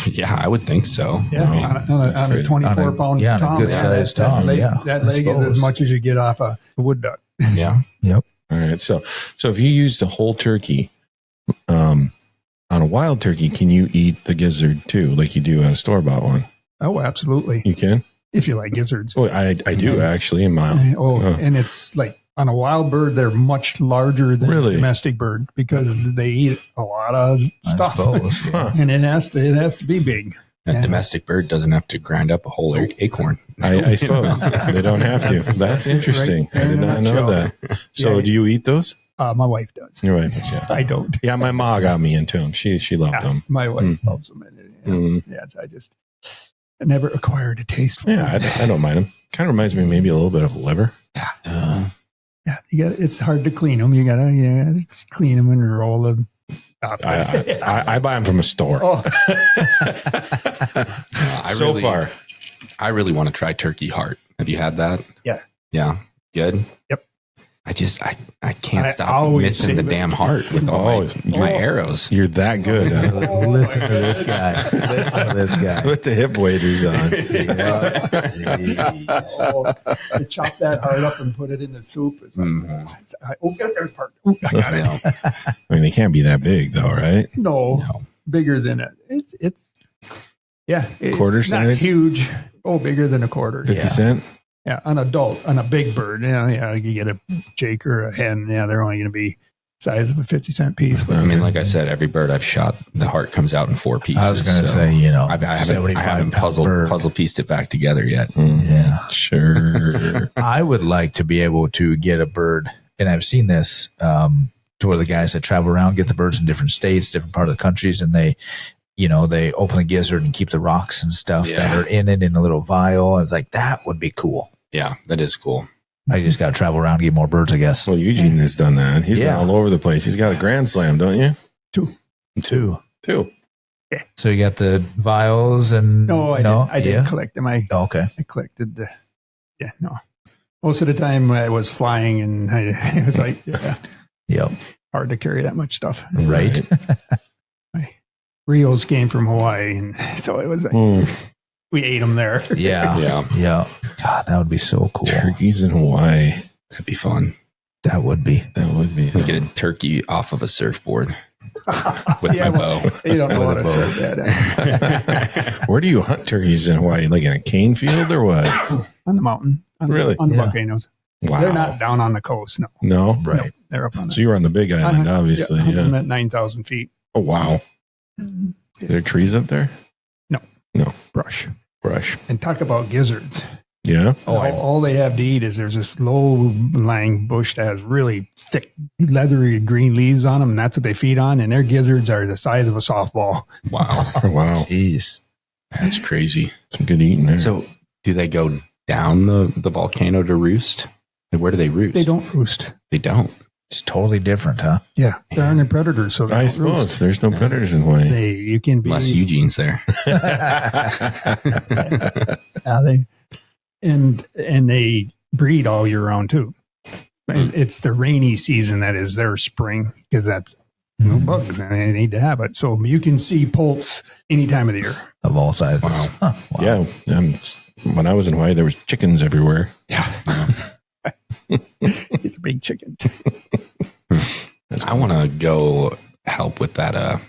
S3: Yeah, I would think so.
S5: Yeah, on a 24-pound tom.
S1: good sized tom.
S5: That leg is as much as you get off a wood duck.
S3: Yeah.
S1: Yep.
S4: All right. So if you use the whole turkey, on a wild turkey, can you eat the gizzard too, like you do on a store-bought one?
S5: Oh, absolutely.
S4: You can?
S5: If you like gizzards.
S4: Oh, I do actually.
S5: And it's like on a wild bird, they're much larger than a domestic bird because they eat a lot of stuff.
S1: suppose,
S5: And it has to be big.
S3: A domestic bird doesn't have to grind up a whole acorn.
S4: I suppose they don't have to. That's interesting. I did not know that. So do you eat those?
S5: My wife does.
S4: Your wife does, yeah.
S5: I don't.
S4: Yeah, my mom got me into them. She loved them.
S5: My wife loves them. I never acquired a taste for them.
S4: Yeah, I don't mind them. Kind of reminds me maybe a little bit of liver.
S5: Yeah. It's hard to clean them. You gotta just clean them and roll them.
S4: I buy them from a store.
S3: I really want to try turkey heart. Have you had that?
S5: Yeah.
S3: Yeah. Good.
S5: Yep.
S3: I can't stop missing the damn heart with all my arrows.
S4: You're that good. Huh?
S1: Listen to this guy.
S4: With the hip waders on.
S5: You chop that heart up and put it in the soup. It's like, there's part. I got it.
S4: I mean, they can't be that big though, right?
S5: No. Bigger than it. It's
S4: quarter
S5: not
S4: size?
S5: huge. Bigger than a quarter.
S4: 50 cent?
S5: Yeah, on a big bird. You get a jake or a hen. Yeah, they're only going to be size of a 50-cent piece. But
S3: I mean, like I said, every bird I've shot, the heart comes out in 4 pieces.
S1: I was going to say,
S3: I haven't puzzle pieced it back together yet.
S1: Yeah,
S4: sure.
S1: I would like to be able to get a bird, and I've seen this to where the guys that travel around get the birds in different states, different part of the countries, and they open the gizzard and keep the rocks and stuff that are in it in a little vial. And it's like, that would be cool.
S3: Yeah, that is cool.
S1: I just got to travel around and get more birds, I guess.
S4: Well, Eugene has done that. He's been all over the place. He's got a Grand Slam, don't you?
S1: Two.
S5: Yeah.
S1: So you got the vials and
S5: I didn't collect them. I collected the most of the time I was flying and it was like hard to carry that much stuff.
S1: Right.
S5: My Rios came from Hawaii, and so it was like we ate them there.
S1: Yeah. God, that would be so cool.
S4: Turkeys in Hawaii.
S3: That'd be fun.
S1: That would be.
S3: Get a turkey off of a surfboard with my bow.
S5: You don't know how to surf that.
S4: Where do you hunt turkeys in Hawaii? Like in a cane field or what?
S5: On the mountain. On the volcanoes.
S4: Wow.
S5: They're not down on the coast.
S4: No?
S5: Right. No, they're up on the.
S4: So you were on the big island, obviously.
S5: Yeah. At 9,000 feet.
S4: Oh, wow. Is there trees up there? No.
S5: Brush. And talk about gizzards.
S4: Yeah.
S5: All they have to eat is there's this low-lying bush that has really thick, leathery green leaves on them, and that's what they feed on. And their gizzards are the size of a softball.
S3: Wow.
S4: Wow.
S1: Jeez.
S3: That's crazy.
S4: Some good eating there.
S3: So do they go down the volcano to roost? And where do they roost?
S5: They don't roost.
S3: They don't.
S1: It's totally different, huh?
S5: Yeah. There aren't any predators, so
S4: I suppose
S5: roost.
S4: there's no predators in Hawaii.
S5: You can be
S3: Unless Eugene's there.
S5: And they breed all year round too. And it's the rainy season that is their spring because that's no bugs and they need to have it. So you can see poults any time of the year.
S1: Of all sizes.
S3: Wow.
S1: Huh. Wow.
S4: Yeah. When I was in Hawaii, there was chickens everywhere.
S5: Yeah. It's big chickens.
S3: I want to go help with that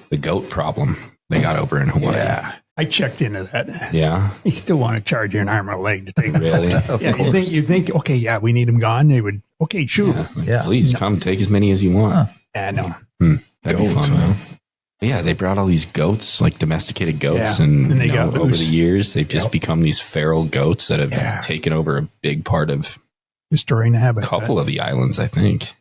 S3: the goat problem they got over in Hawaii.
S5: Yeah. I checked into that.
S3: Yeah.
S5: They still want to charge you an arm and a leg to take them.
S3: Really?
S5: Yeah, you think, okay, yeah, we need them gone. They would, okay, shoot.
S3: Yeah. Please come take as many as you want.
S1: Huh.
S5: Yeah, no.
S3: That'd be fun,
S4: huh?
S3: Yeah, they brought all these goats, like domesticated goats,
S5: Yeah.
S3: and
S5: they got
S3: over
S5: loose.
S3: the years, they've just become these feral goats that have taken over a big part of
S5: Destroying the habitat.
S3: a couple of the islands, I think.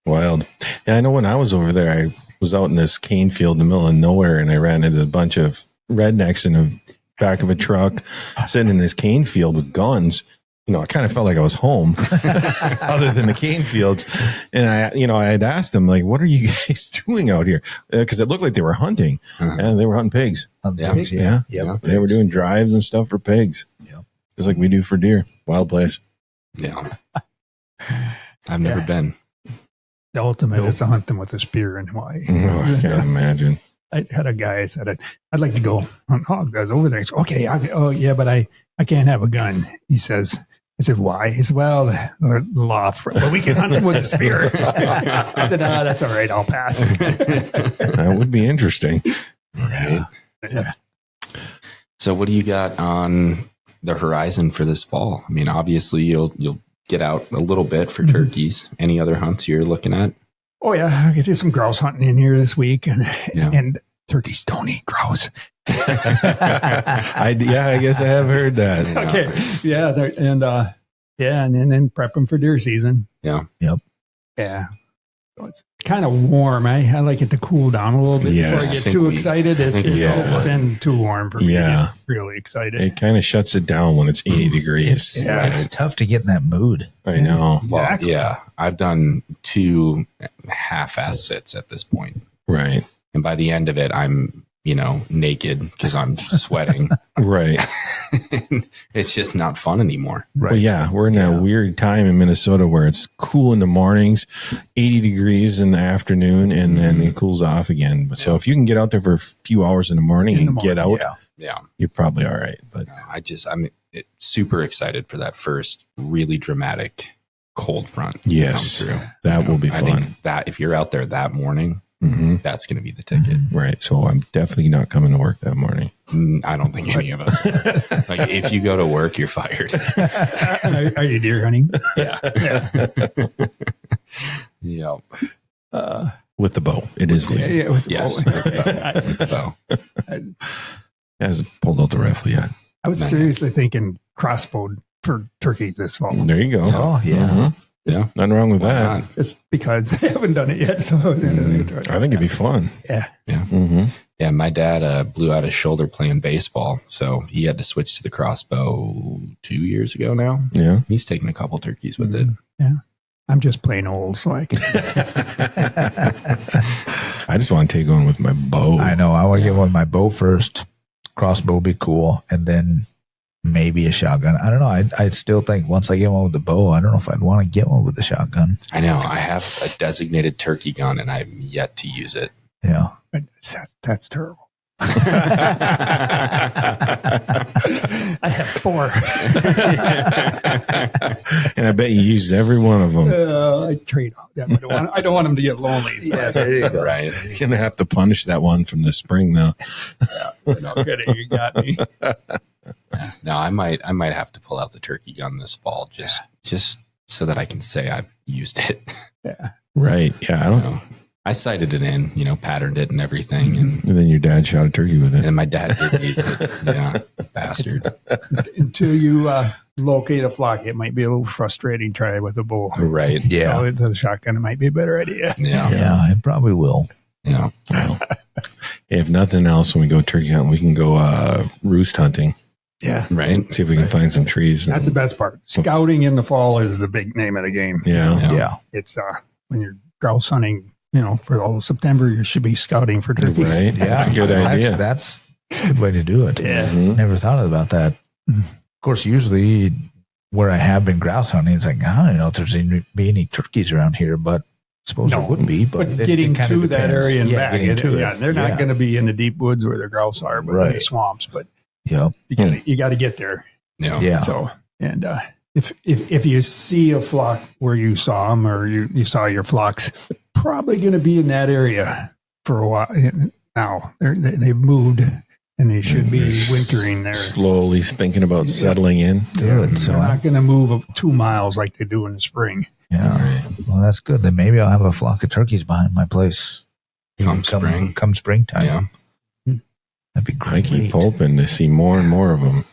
S4: Wild. Yeah, I know when I was over there, I was out in this cane field in the middle of nowhere, and I ran into a bunch of rednecks in the back of a truck sitting in this cane field with guns. I kind of felt like I was home other than the cane fields. And I had asked them, like, what are you guys doing out here? Because it looked like they were hunting. And they were hunting pigs.
S1: Pigs.
S4: Yeah.
S1: Yep.
S4: They were doing drives and stuff for pigs.
S1: Yep.
S4: Just like we do for deer. Wild place.
S3: Yeah. I've never been.
S5: The ultimate is to hunt them with a spear in Hawaii.
S4: Oh, I can't imagine.
S5: I had a guy I said, I'd like to go hunt hogs. I was over there. He said, okay, but I can't have a gun. He says, I said, why? He said, well, the law, but we can hunt them with a spear. I said, that's all right. I'll pass.
S4: That would be interesting.
S3: Right.
S5: Yeah.
S3: So what do you got on the horizon for this fall? I mean, obviously you'll get out a little bit for turkeys. Any other hunts you're looking at?
S5: Oh yeah, I could do some grouse hunting in here this week, and turkeys don't eat grouse.
S4: I guess I have heard that.
S5: Okay, and then prep them for deer season.
S3: Yeah.
S1: Yep.
S5: Yeah. So it's kind of warm. I like it to cool down a little bit before I get too excited. It's been too warm for me to get really excited.
S4: It kind of shuts it down when it's 80 degrees.
S1: It's tough to get in that mood.
S4: I know.
S5: Exactly.
S3: Well, yeah. I've done 2 half-ass sits at this point.
S4: Right.
S3: And by the end of it, I'm, naked because I'm sweating.
S4: Right.
S3: It's just not fun anymore.
S1: Right.
S4: Well, yeah, we're in that weird time in Minnesota where it's cool in the mornings, 80 degrees in the afternoon, and then it cools off again. But so if you can get out there for a few hours in the morning and get out, you're probably all right. But
S3: I'm super excited for that first really dramatic cold front.
S4: Yes,
S3: to come through.
S4: that will be
S3: I
S4: fun.
S3: think that if you're out there that morning, that's going to be the ticket.
S4: Right. So I'm definitely not coming to work that morning.
S3: I don't think any of us. Like if you go to work, you're fired.
S5: Are you deer hunting?
S3: Yeah. Yep.
S4: With the bow. It is legal.
S5: With the
S3: Yes.
S5: bow.
S4: Hasn't pulled out the rifle yet.
S5: I was seriously thinking crossbow for turkeys this fall.
S4: There you go.
S1: Oh, yeah.
S3: Yeah.
S4: Nothing wrong with that.
S3: Not?
S5: Just because I haven't done it yet. So I
S4: I think it'd be fun.
S5: Yeah.
S3: Yeah. Yeah, my dad blew out his shoulder playing baseball, so he had to switch to the crossbow 2 years ago now.
S4: Yeah.
S3: He's taken a couple turkeys with it.
S5: Yeah. I'm just plain old, so I can.
S4: I just want to take one with my bow.
S1: I know. I want to get one with my bow first. Crossbow would be cool, and then maybe a shotgun. I don't know. I still think once I get one with the bow, I don't know if I'd want to get one with the shotgun.
S3: I know. I have a designated turkey gun, and I've yet to use it.
S1: Yeah.
S5: That's terrible. I have 4.
S4: And I bet you used every one of them.
S5: I trade off. Yeah, I don't want them to get lonely. So
S1: Yeah, there you go.
S3: Right.
S4: You're going to have to punish that one from the spring, though.
S5: no kidding. You got me.
S3: No, I might have to pull out the turkey gun this fall just so that I can say I've used it.
S5: Yeah.
S4: Right. Yeah. I don't.
S3: I sighted it in, patterned it and everything, and
S4: then your dad shot a turkey with it.
S3: And my dad did use it. Yeah, bastard.
S5: Until you locate a flock, it might be a little frustrating. Try it with a bow.
S3: Right.
S1: Yeah.
S5: So with the shotgun, it might be a better idea.
S3: Yeah.
S1: Yeah, it probably will.
S3: Yeah.
S4: Well, if nothing else, when we go turkey hunting, we can go roost hunting.
S5: Yeah.
S3: Right.
S4: See if we can find some trees.
S5: That's the best part. Scouting in the fall is the big name of the game.
S4: Yeah.
S1: Yeah.
S5: It's when you're grouse hunting, for all of September, you should be scouting for turkeys.
S4: Right.
S1: Yeah.
S4: That's a good idea.
S1: That's a good way to do it.
S5: Yeah.
S4: Mhm.
S1: Never thought about that. Of course, usually where I have been grouse hunting, it's like, I don't know if there's any turkeys around here, but I suppose there would be. But it
S5: getting
S1: kinda
S5: to that
S1: depends.
S5: area and
S1: Yeah,
S5: back,
S1: getting to it.
S5: they're not
S1: Yeah.
S5: going to be in the deep woods where the grouse are, but in the
S1: Right.
S5: swamps. But
S1: Yep.
S5: you got to get there.
S3: Yeah.
S1: Yeah.
S5: So, and if you see a flock where you saw them or you saw your flocks, probably going to be in that area for a while. Now they've moved and they should be wintering there.
S4: Slowly thinking about settling in.
S1: Good. So
S5: They're not going to move 2 miles like they do in the spring.
S1: yeah. Well, that's good. Then maybe I'll have a flock of turkeys behind my place.
S3: Come spring.
S1: Come springtime.
S3: Yeah.
S1: That'd be
S4: I
S1: great.
S4: keep hoping to see more and more of them.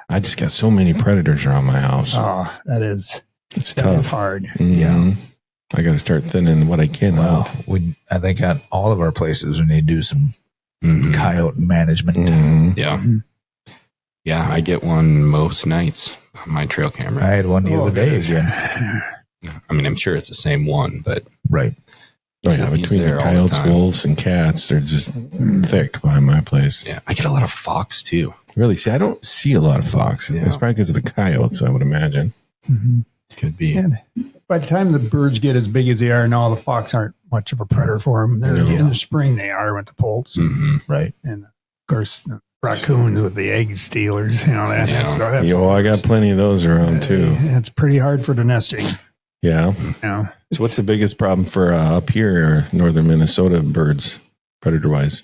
S4: I just got so many predators around my house.
S5: Oh, that is
S4: It's
S5: that
S4: tough.
S5: is hard.
S4: Mhm.
S1: Yeah.
S4: I got to start thinning what I can
S1: Well,
S4: out.
S1: I think at all of our places we need to do some
S3: Mhm.
S1: coyote management.
S4: Mhm.
S3: Yeah.
S5: Mhm.
S3: Yeah. I get one most nights on my trail camera.
S1: I had one the other day
S5: goodness.
S1: again.
S3: I mean, I'm sure it's the same one, but
S1: Right.
S4: Oh,
S3: he's-
S4: yeah,
S3: he's
S4: between the
S3: there all
S4: coyotes,
S3: time.
S4: wolves, and cats, they're just thick behind my place.
S3: Yeah. I get a lot of fox too.
S4: Really, see, I don't see a lot of fox.
S3: Yeah.
S4: It's probably because of the coyotes, I would imagine.
S5: Mhm.
S3: Could be.
S5: And by the time the birds get as big as they are now, the fox aren't much of a predator for them. They're
S4: Yeah.
S5: in the spring they are with the poults,
S3: Mhm.
S1: Right.
S5: and of course the raccoons with the egg stealers. That's
S4: Yo, I got plenty of those around too.
S5: It's pretty hard for the nesting.
S4: Yeah.
S5: You
S4: So, what's the biggest problem for up here, or northern Minnesota birds, predator wise?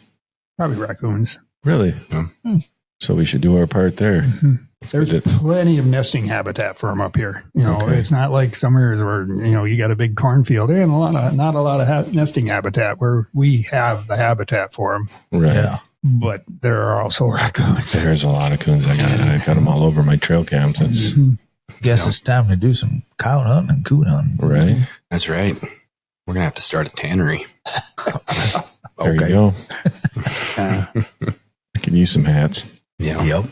S5: Probably raccoons.
S4: Really?
S3: Yeah.
S4: So we should do our part there.
S5: There's
S4: good.
S5: plenty of nesting habitat for them up here.
S4: Okay.
S5: It's not like some areas where you got a big cornfield. There ain't not a lot of nesting habitat where we have the habitat for them.
S4: Right.
S1: Yeah.
S5: But there are also raccoons.
S4: There's a lot of coons. I got them all over my trail cams. It's
S1: Guess it's time to do some cow hunting and coon hunting.
S4: right.
S3: That's right. We're going to have to start a tannery.
S4: There
S1: Okay.
S4: you go. I could use some hats.
S3: Yeah.
S1: Yep.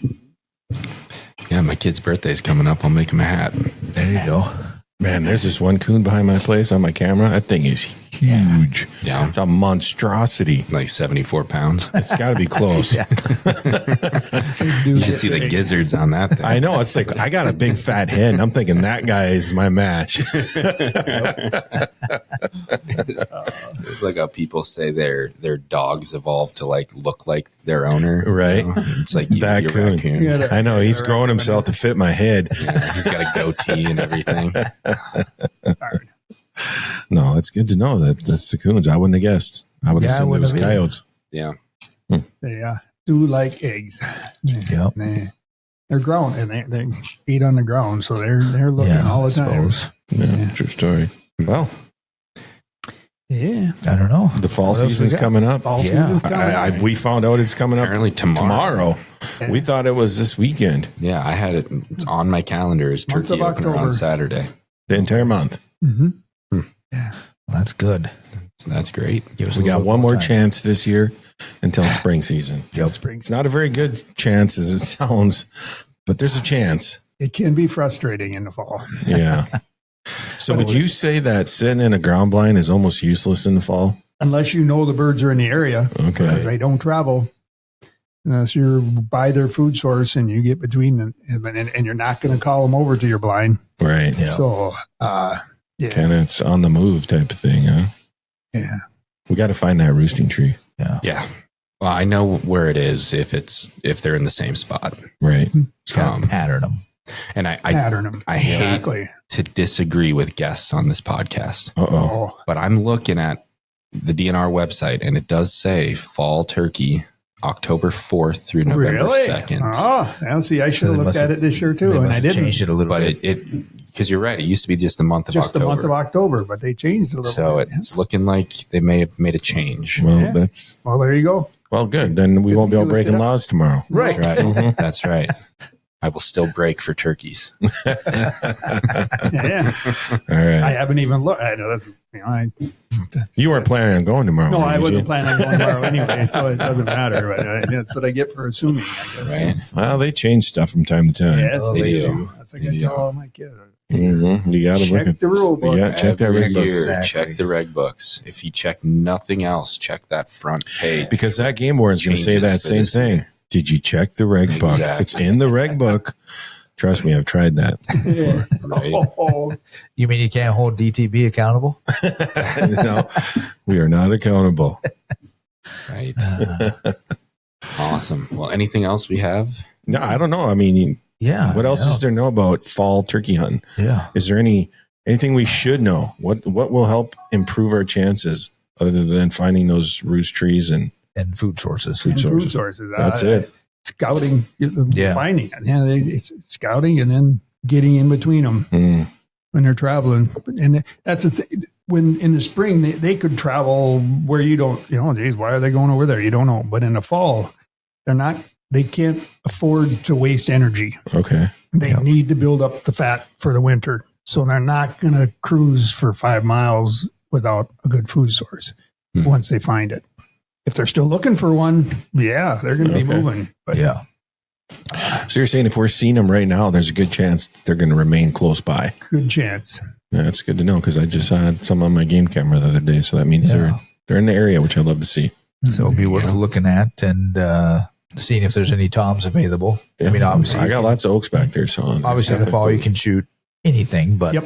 S3: Yeah. My kid's birthday's coming up. I'll make him a hat.
S1: There you go.
S4: Man, there's this one coon behind my place on my camera. That thing is huge.
S3: Yeah.
S4: It's a monstrosity.
S3: Like 74 pounds.
S4: It's got to be close.
S3: You should see the gizzards on that thing.
S4: I know. It's like I got a big fat head, and I'm thinking that guy is my match.
S3: It's like how people say their dogs evolved to like look like their owner.
S4: Right.
S3: It's like you,
S4: That
S3: you're
S4: coon.
S3: raccoon.
S5: Yeah.
S4: I know he's growing himself to fit my head.
S3: Yeah, he's got a goatee and everything.
S5: Hard.
S4: No, it's good to know that that's the coons. I wouldn't have guessed. I would
S1: Yeah, I
S4: assume it
S1: wouldn't
S4: was
S1: have either.
S4: coyotes.
S3: Yeah.
S5: They do like eggs.
S1: Yep.
S5: They're grown and they feed on the ground, so they're looking all the time.
S1: suppose.
S4: Yeah, true story. Well,
S5: Yeah,
S1: I don't know.
S4: the fall
S1: What else we
S4: season's
S1: got?
S4: coming up.
S5: fall
S1: Yeah.
S5: season's coming.
S4: We found out it's coming up
S3: Apparently tomorrow.
S5: Yeah.
S4: We thought it was this weekend,
S3: Yeah, I had it. It's on my calendar as
S5: Month
S3: turkey
S5: of
S3: opener on
S5: October.
S3: Saturday.
S4: the entire month.
S5: Mhm.
S1: Well, that's good.
S3: So that's great.
S1: Give us
S4: We
S1: a
S4: got
S1: little
S4: one more
S1: time.
S4: chance this year until spring season. It's not a very good chance as it sounds, but there's a chance.
S5: It can be frustrating in the fall.
S4: Yeah. So would you say that sitting in a ground blind is almost useless in the fall?
S5: Unless you know the birds are in the area.
S4: Okay.
S5: They don't travel. Unless you're by their food source and you get between them, and you're not going to call them over to your blind.
S4: Right.
S5: Yeah. So,
S4: kind of it's on the move type of thing, huh?
S5: Yeah.
S4: We got to find that roosting tree.
S3: Yeah. Well, I know where it is if they're in the same spot.
S4: Right.
S1: Just kind of pattern them.
S3: And I
S5: pattern them.
S3: I hate to disagree with guests on this podcast. But I'm looking at the DNR website and it does say fall turkey October 4th through November 2nd.
S5: Oh, now see, I should have looked at it this year too, and I didn't.
S1: Changed it a little bit.
S3: Because you're right, it used to be just the month of October.
S5: Just the month of October, but they changed it a little bit.
S3: So it's looking like they may have made a change.
S4: Well,
S5: well, there you go.
S4: Well, good. Then we won't be all breaking laws tomorrow.
S5: Right.
S3: That's right. That's right. I will still break for turkeys.
S5: Yeah.
S4: All right.
S5: I haven't even looked. I know that's,
S4: you weren't planning on going tomorrow.
S5: No, I wasn't planning on going tomorrow anyway, so it doesn't matter. But that's what I get for assuming, I guess.
S3: Right.
S4: Well, they change stuff from time to time.
S5: Yes,
S3: they
S5: they
S3: do.
S5: do. That's like I tell all my kids.
S4: Mm-hmm. You got to look
S5: Check the rule book.
S4: Yeah, check that
S3: Every
S4: reg book.
S3: year,
S1: Exactly.
S3: check the reg books. If you check nothing else, check that front page.
S4: Because that game board is going to say
S3: Changes
S4: that
S3: for
S4: same
S3: this
S4: thing.
S3: year.
S4: Did you check the reg book?
S3: Exactly.
S4: It's in the reg book. Trust me, I've tried that.
S3: Right?
S5: Oh,
S1: You mean you can't hold DTB accountable?
S4: No, we are not accountable.
S3: Right. Awesome. Well, anything else we have?
S4: No, I don't know. I mean,
S1: Yeah.
S4: what else is there to know about fall turkey hunting?
S1: Yeah.
S4: Is there anything we should know? What will help improve our chances other than finding those roost trees and
S1: Food sources.
S5: and food sources.
S4: That's it.
S5: Scouting,
S1: Yeah.
S5: finding it. Yeah, it's scouting and then getting in between them when they're traveling. And that's the thing. When in the spring they could travel where you don't. Geez, why are they going over there? You don't know. But in the fall, they're not. They can't afford to waste energy.
S4: Okay.
S5: They need to build up the fat for the winter. So they're not going to cruise for 5 miles without a good food source once they find it. If they're still looking for one, yeah, they're going to be moving. But
S1: Yeah.
S4: So you're saying if we're seeing them right now, there's a good chance that they're going to remain close by.
S5: good chance.
S4: Yeah, that's good to know because I just had some on my game camera the other day. So that means they're in the area, which I love to see.
S1: So it'll be worth looking at and seeing if there's any toms available. I mean, obviously,
S4: I got lots of oaks back there. So
S1: obviously in the fall you can shoot anything, but
S5: Yep.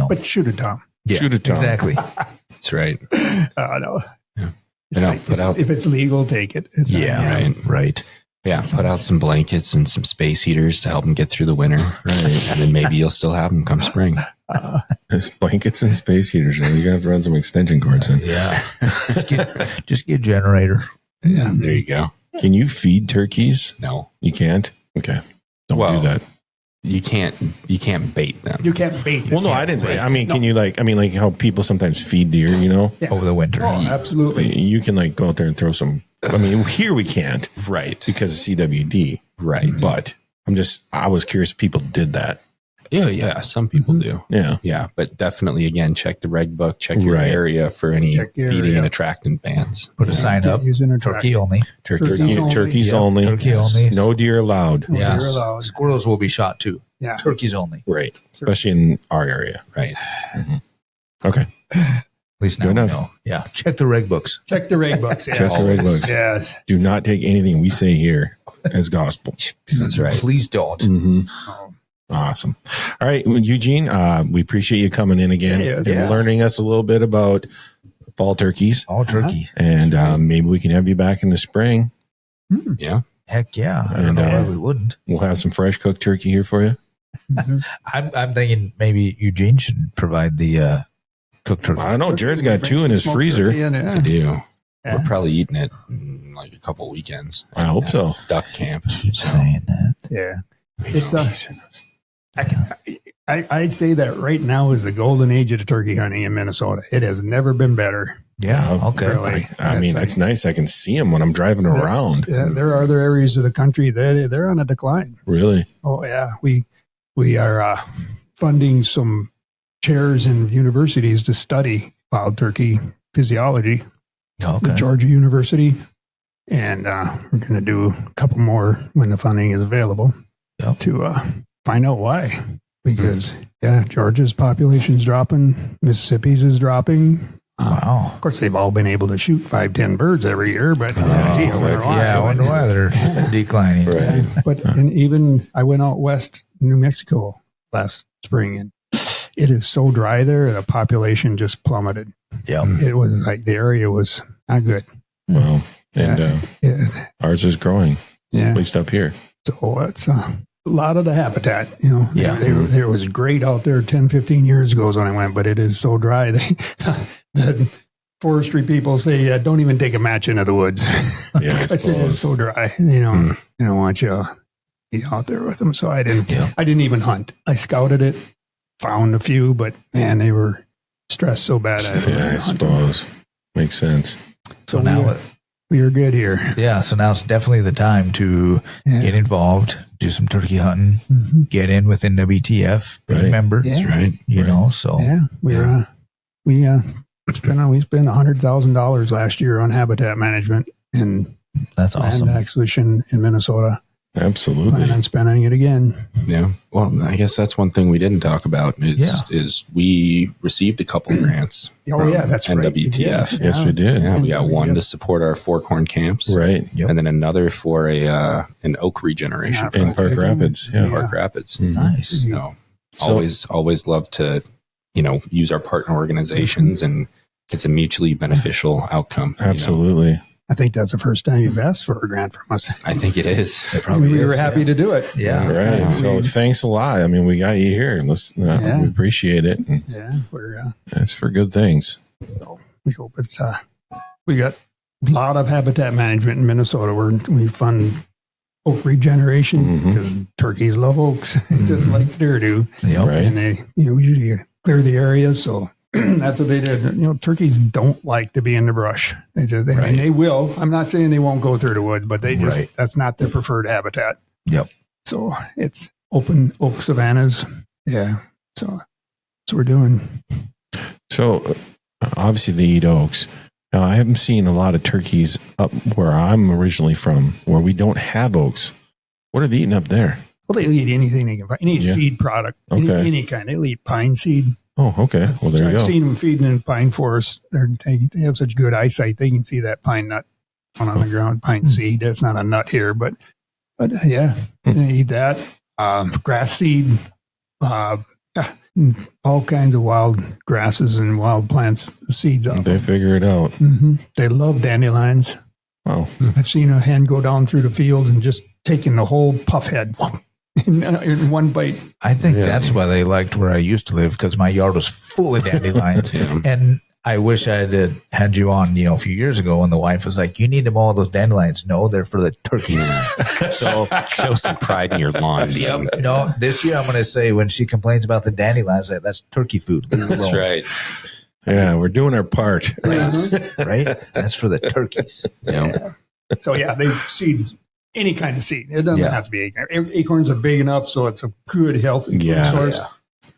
S1: but
S5: shoot a tom.
S1: yeah,
S4: shoot a tom.
S1: exactly.
S3: That's right.
S5: No.
S3: Yeah.
S5: It's like, if it's legal, take it. It's not-
S1: Yeah, right.
S3: Yeah, put out some blankets and some space heaters to help them get through the winter. Right. And then maybe you'll still have them come spring.
S4: There's blankets and space heaters. You're going to have to run some extension cords in.
S1: Yeah. just get a generator.
S3: Yeah, there you go.
S4: Can you feed turkeys?
S3: No,
S4: You can't? Okay. Don't do that.
S3: you can't bait them.
S5: You can't bait it.
S4: Well, no, I didn't say. I mean, can you like how people sometimes feed deer,
S5: Yeah.
S1: Over the winter.
S5: Oh, absolutely.
S4: You can like go out there and throw some. I mean, here we can't
S3: Right.
S4: because of CWD.
S3: Right.
S4: But I was curious if people did that.
S3: Yeah, some people do.
S4: Yeah.
S3: Yeah, but definitely, again, check the reg book, check your
S4: Right.
S3: area for any
S5: Check your
S3: feeding
S5: area.
S3: and attractant bans.
S1: Put a sign up.
S5: Using a
S1: Turkey only.
S5: Turkeys only.
S4: Turkeys
S1: Yeah,
S4: only.
S1: turkey only.
S4: No deer allowed.
S5: No
S1: Yes.
S5: deer allowed.
S1: Squirrels will be shot too.
S5: Yeah.
S1: Turkeys only.
S4: Right. Especially in our area.
S3: Right.
S4: Okay.
S1: At least now
S4: Good
S1: we
S4: enough.
S1: know. Yeah. Check the reg books.
S5: Check the reg books.
S4: Check the reg books.
S5: Yes.
S4: Do not take anything we say here as gospel.
S3: That's right.
S1: Please don't.
S4: Mm-hmm.
S5: Oh,
S4: Awesome. All right, well, Eugene, we appreciate you coming in again and learning us a little bit about fall turkeys.
S1: All turkey.
S4: And maybe we can have you back in the spring.
S3: Yeah.
S1: Heck yeah. I
S4: And,
S1: don't know why we wouldn't.
S4: We'll have some fresh cooked turkey here for you.
S1: I'm thinking maybe Eugene should provide the cooked turkey.
S4: I don't know. Jared's got two in his
S5: Smoked
S4: freezer.
S5: turkey in,
S3: I
S5: yeah.
S3: do.
S5: Yeah.
S3: We're probably eating it in like a couple weekends.
S4: I hope so.
S3: Duck camp.
S1: Keep
S3: So,
S1: saying that.
S5: Yeah. It's I'd say that right now is the golden age of the turkey hunting in Minnesota. It has never been better.
S1: Yeah. Okay.
S5: Really.
S4: I mean, it's nice. I can see them when I'm driving around.
S5: There are other areas of the country that they're on a decline.
S4: Really?
S5: Oh yeah, we are funding some chairs in universities to study wild turkey physiology the Georgia University. And we're going to do a couple more when the funding is available to find out why. Because, Georgia's population's dropping, Mississippi's is dropping.
S1: Wow.
S5: Of course, they've all been able to shoot 5-10 birds every year, but I
S1: wonder why they're declining.
S4: Right.
S5: But and even I went out west, New Mexico last spring, and it is so dry there, the population just plummeted.
S1: Yeah.
S5: It was like the area was not good.
S4: Wow. And ours is growing, at least up here.
S5: So it's a lot of the habitat,
S1: Yeah.
S5: There was great out there 10, 15 years ago when I went, but it is so dry. The forestry people say, don't even take a match into the woods.
S4: Yeah,
S5: It is so dry. They don't want you to be out there with them. So I didn't even hunt. I scouted it, found a few, but man, they were stressed so bad.
S4: I suppose. Makes sense.
S1: So now
S5: we are good here.
S1: Yeah, so now it's definitely the time to get involved, do some turkey hunting, get in with NWTF, remember.
S5: Yeah.
S3: That's right.
S1: You know, so.
S5: Yeah, we spent $100,000 last year on habitat management and
S1: that's awesome.
S5: land acquisition in Minnesota.
S4: Absolutely.
S5: Plan on spending it again.
S3: Yeah. Well, I guess that's one thing we didn't talk about is we received a couple grants.
S5: Oh, yeah, that's right.
S3: NWTF.
S4: Yes, we did.
S3: Yeah, we got one to support our 4 corn camps.
S4: Right.
S1: Yep.
S3: And then another for an oak regeneration
S4: In Park Rapids. Yeah.
S3: Park Rapids.
S1: Nice.
S3: Always love to, use our partner organizations, and it's a mutually beneficial outcome.
S4: Absolutely.
S5: I think that's the first time you've asked for a grant from us.
S3: I think it is.
S5: We were happy to do it.
S1: Yeah.
S4: Right. So thanks a lot. I mean, we got you here. We appreciate it. And it's for good things.
S5: So we hope it's, we got a lot of habitat management in Minnesota where we fund oak regeneration because turkeys love oaks, just like deer do.
S1: Yep.
S4: Right.
S5: And they, usually clear the area. So that's what they did. Turkeys don't like to be in the brush. They will. I'm not saying they won't go through the woods, but they just, that's not their preferred habitat.
S1: Yep.
S5: So it's open oak savannas. Yeah. So that's what we're doing.
S4: So obviously they eat oaks. Now I haven't seen a lot of turkeys up where I'm originally from, where we don't have oaks. What are they eating up there?
S5: Well, they'll eat anything they can find, any seed product, any kind. They'll eat pine seed.
S4: Oh, okay. Well, there you go.
S5: I've seen them feeding in pine forests. They have such good eyesight. They can see that pine nut on the ground, pine seed. That's not a nut here, but they eat that. Grass seed, all kinds of wild grasses and wild plants, seeds.
S4: They figure it out.
S5: They love dandelions.
S4: Wow.
S5: I've seen a hen go down through the fields and just taking the whole puff head in one bite.
S1: I think that's why they liked where I used to live, because my yard was full of dandelions. And I wish I had you on, a few years ago when the wife was like, you need to mow those dandelions. No, they're for the turkeys.
S3: So show some pride in your lawn.
S1: This year I'm going to say when she complains about the dandelions, that's turkey food.
S3: That's right.
S4: Yeah, we're doing our part.
S1: Right? That's for the turkeys.
S5: Yeah. So they seed any kind of seed. It doesn't have to be acorn. Acorns are big enough, so it's a good, healthy food source. Yeah.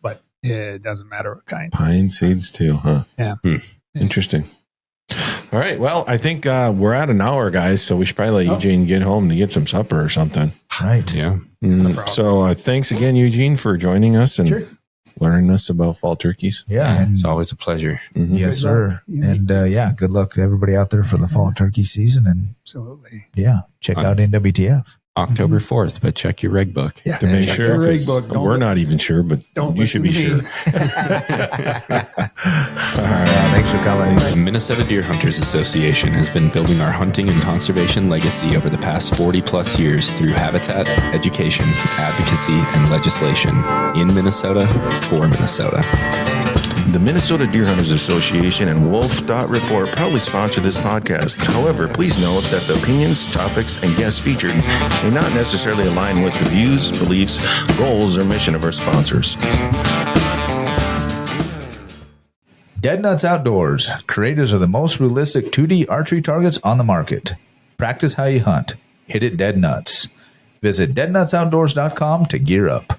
S5: But it doesn't matter what kind.
S4: Pine seeds too, huh?
S5: Yeah.
S4: Interesting. All right. Well, I think we're at an hour, guys, so we should probably let Eugene get home to get some supper or something.
S1: Right.
S3: Yeah.
S4: So thanks again, Eugene, for joining us and learning us about fall turkeys.
S1: Yeah.
S3: It's always a pleasure.
S1: Yes, sir. And good luck to everybody out there for the fall turkey season. And
S5: absolutely.
S1: Yeah. Check out NWTF.
S3: October 4th, but check your reg book.
S5: Yeah.
S4: To make sure.
S5: Reg book.
S4: We're not even sure, but you should be sure.
S1: All right. Thanks for coming.
S3: The Minnesota Deer Hunters Association has been building our hunting and conservation legacy over the past 40 plus years through habitat, education, advocacy, and legislation in Minnesota for Minnesota.
S4: The Minnesota Deer Hunters Association and Wolf Dot Report proudly sponsor this podcast. However, please note that the opinions, topics, and guests featured may not necessarily align with the views, beliefs, goals, or mission of our sponsors.
S1: Dead Nuts Outdoors, creators of the most realistic 2D archery targets on the market. Practice how you hunt. Hit it dead nuts. Visit deadnutsoutdoors.com to gear up.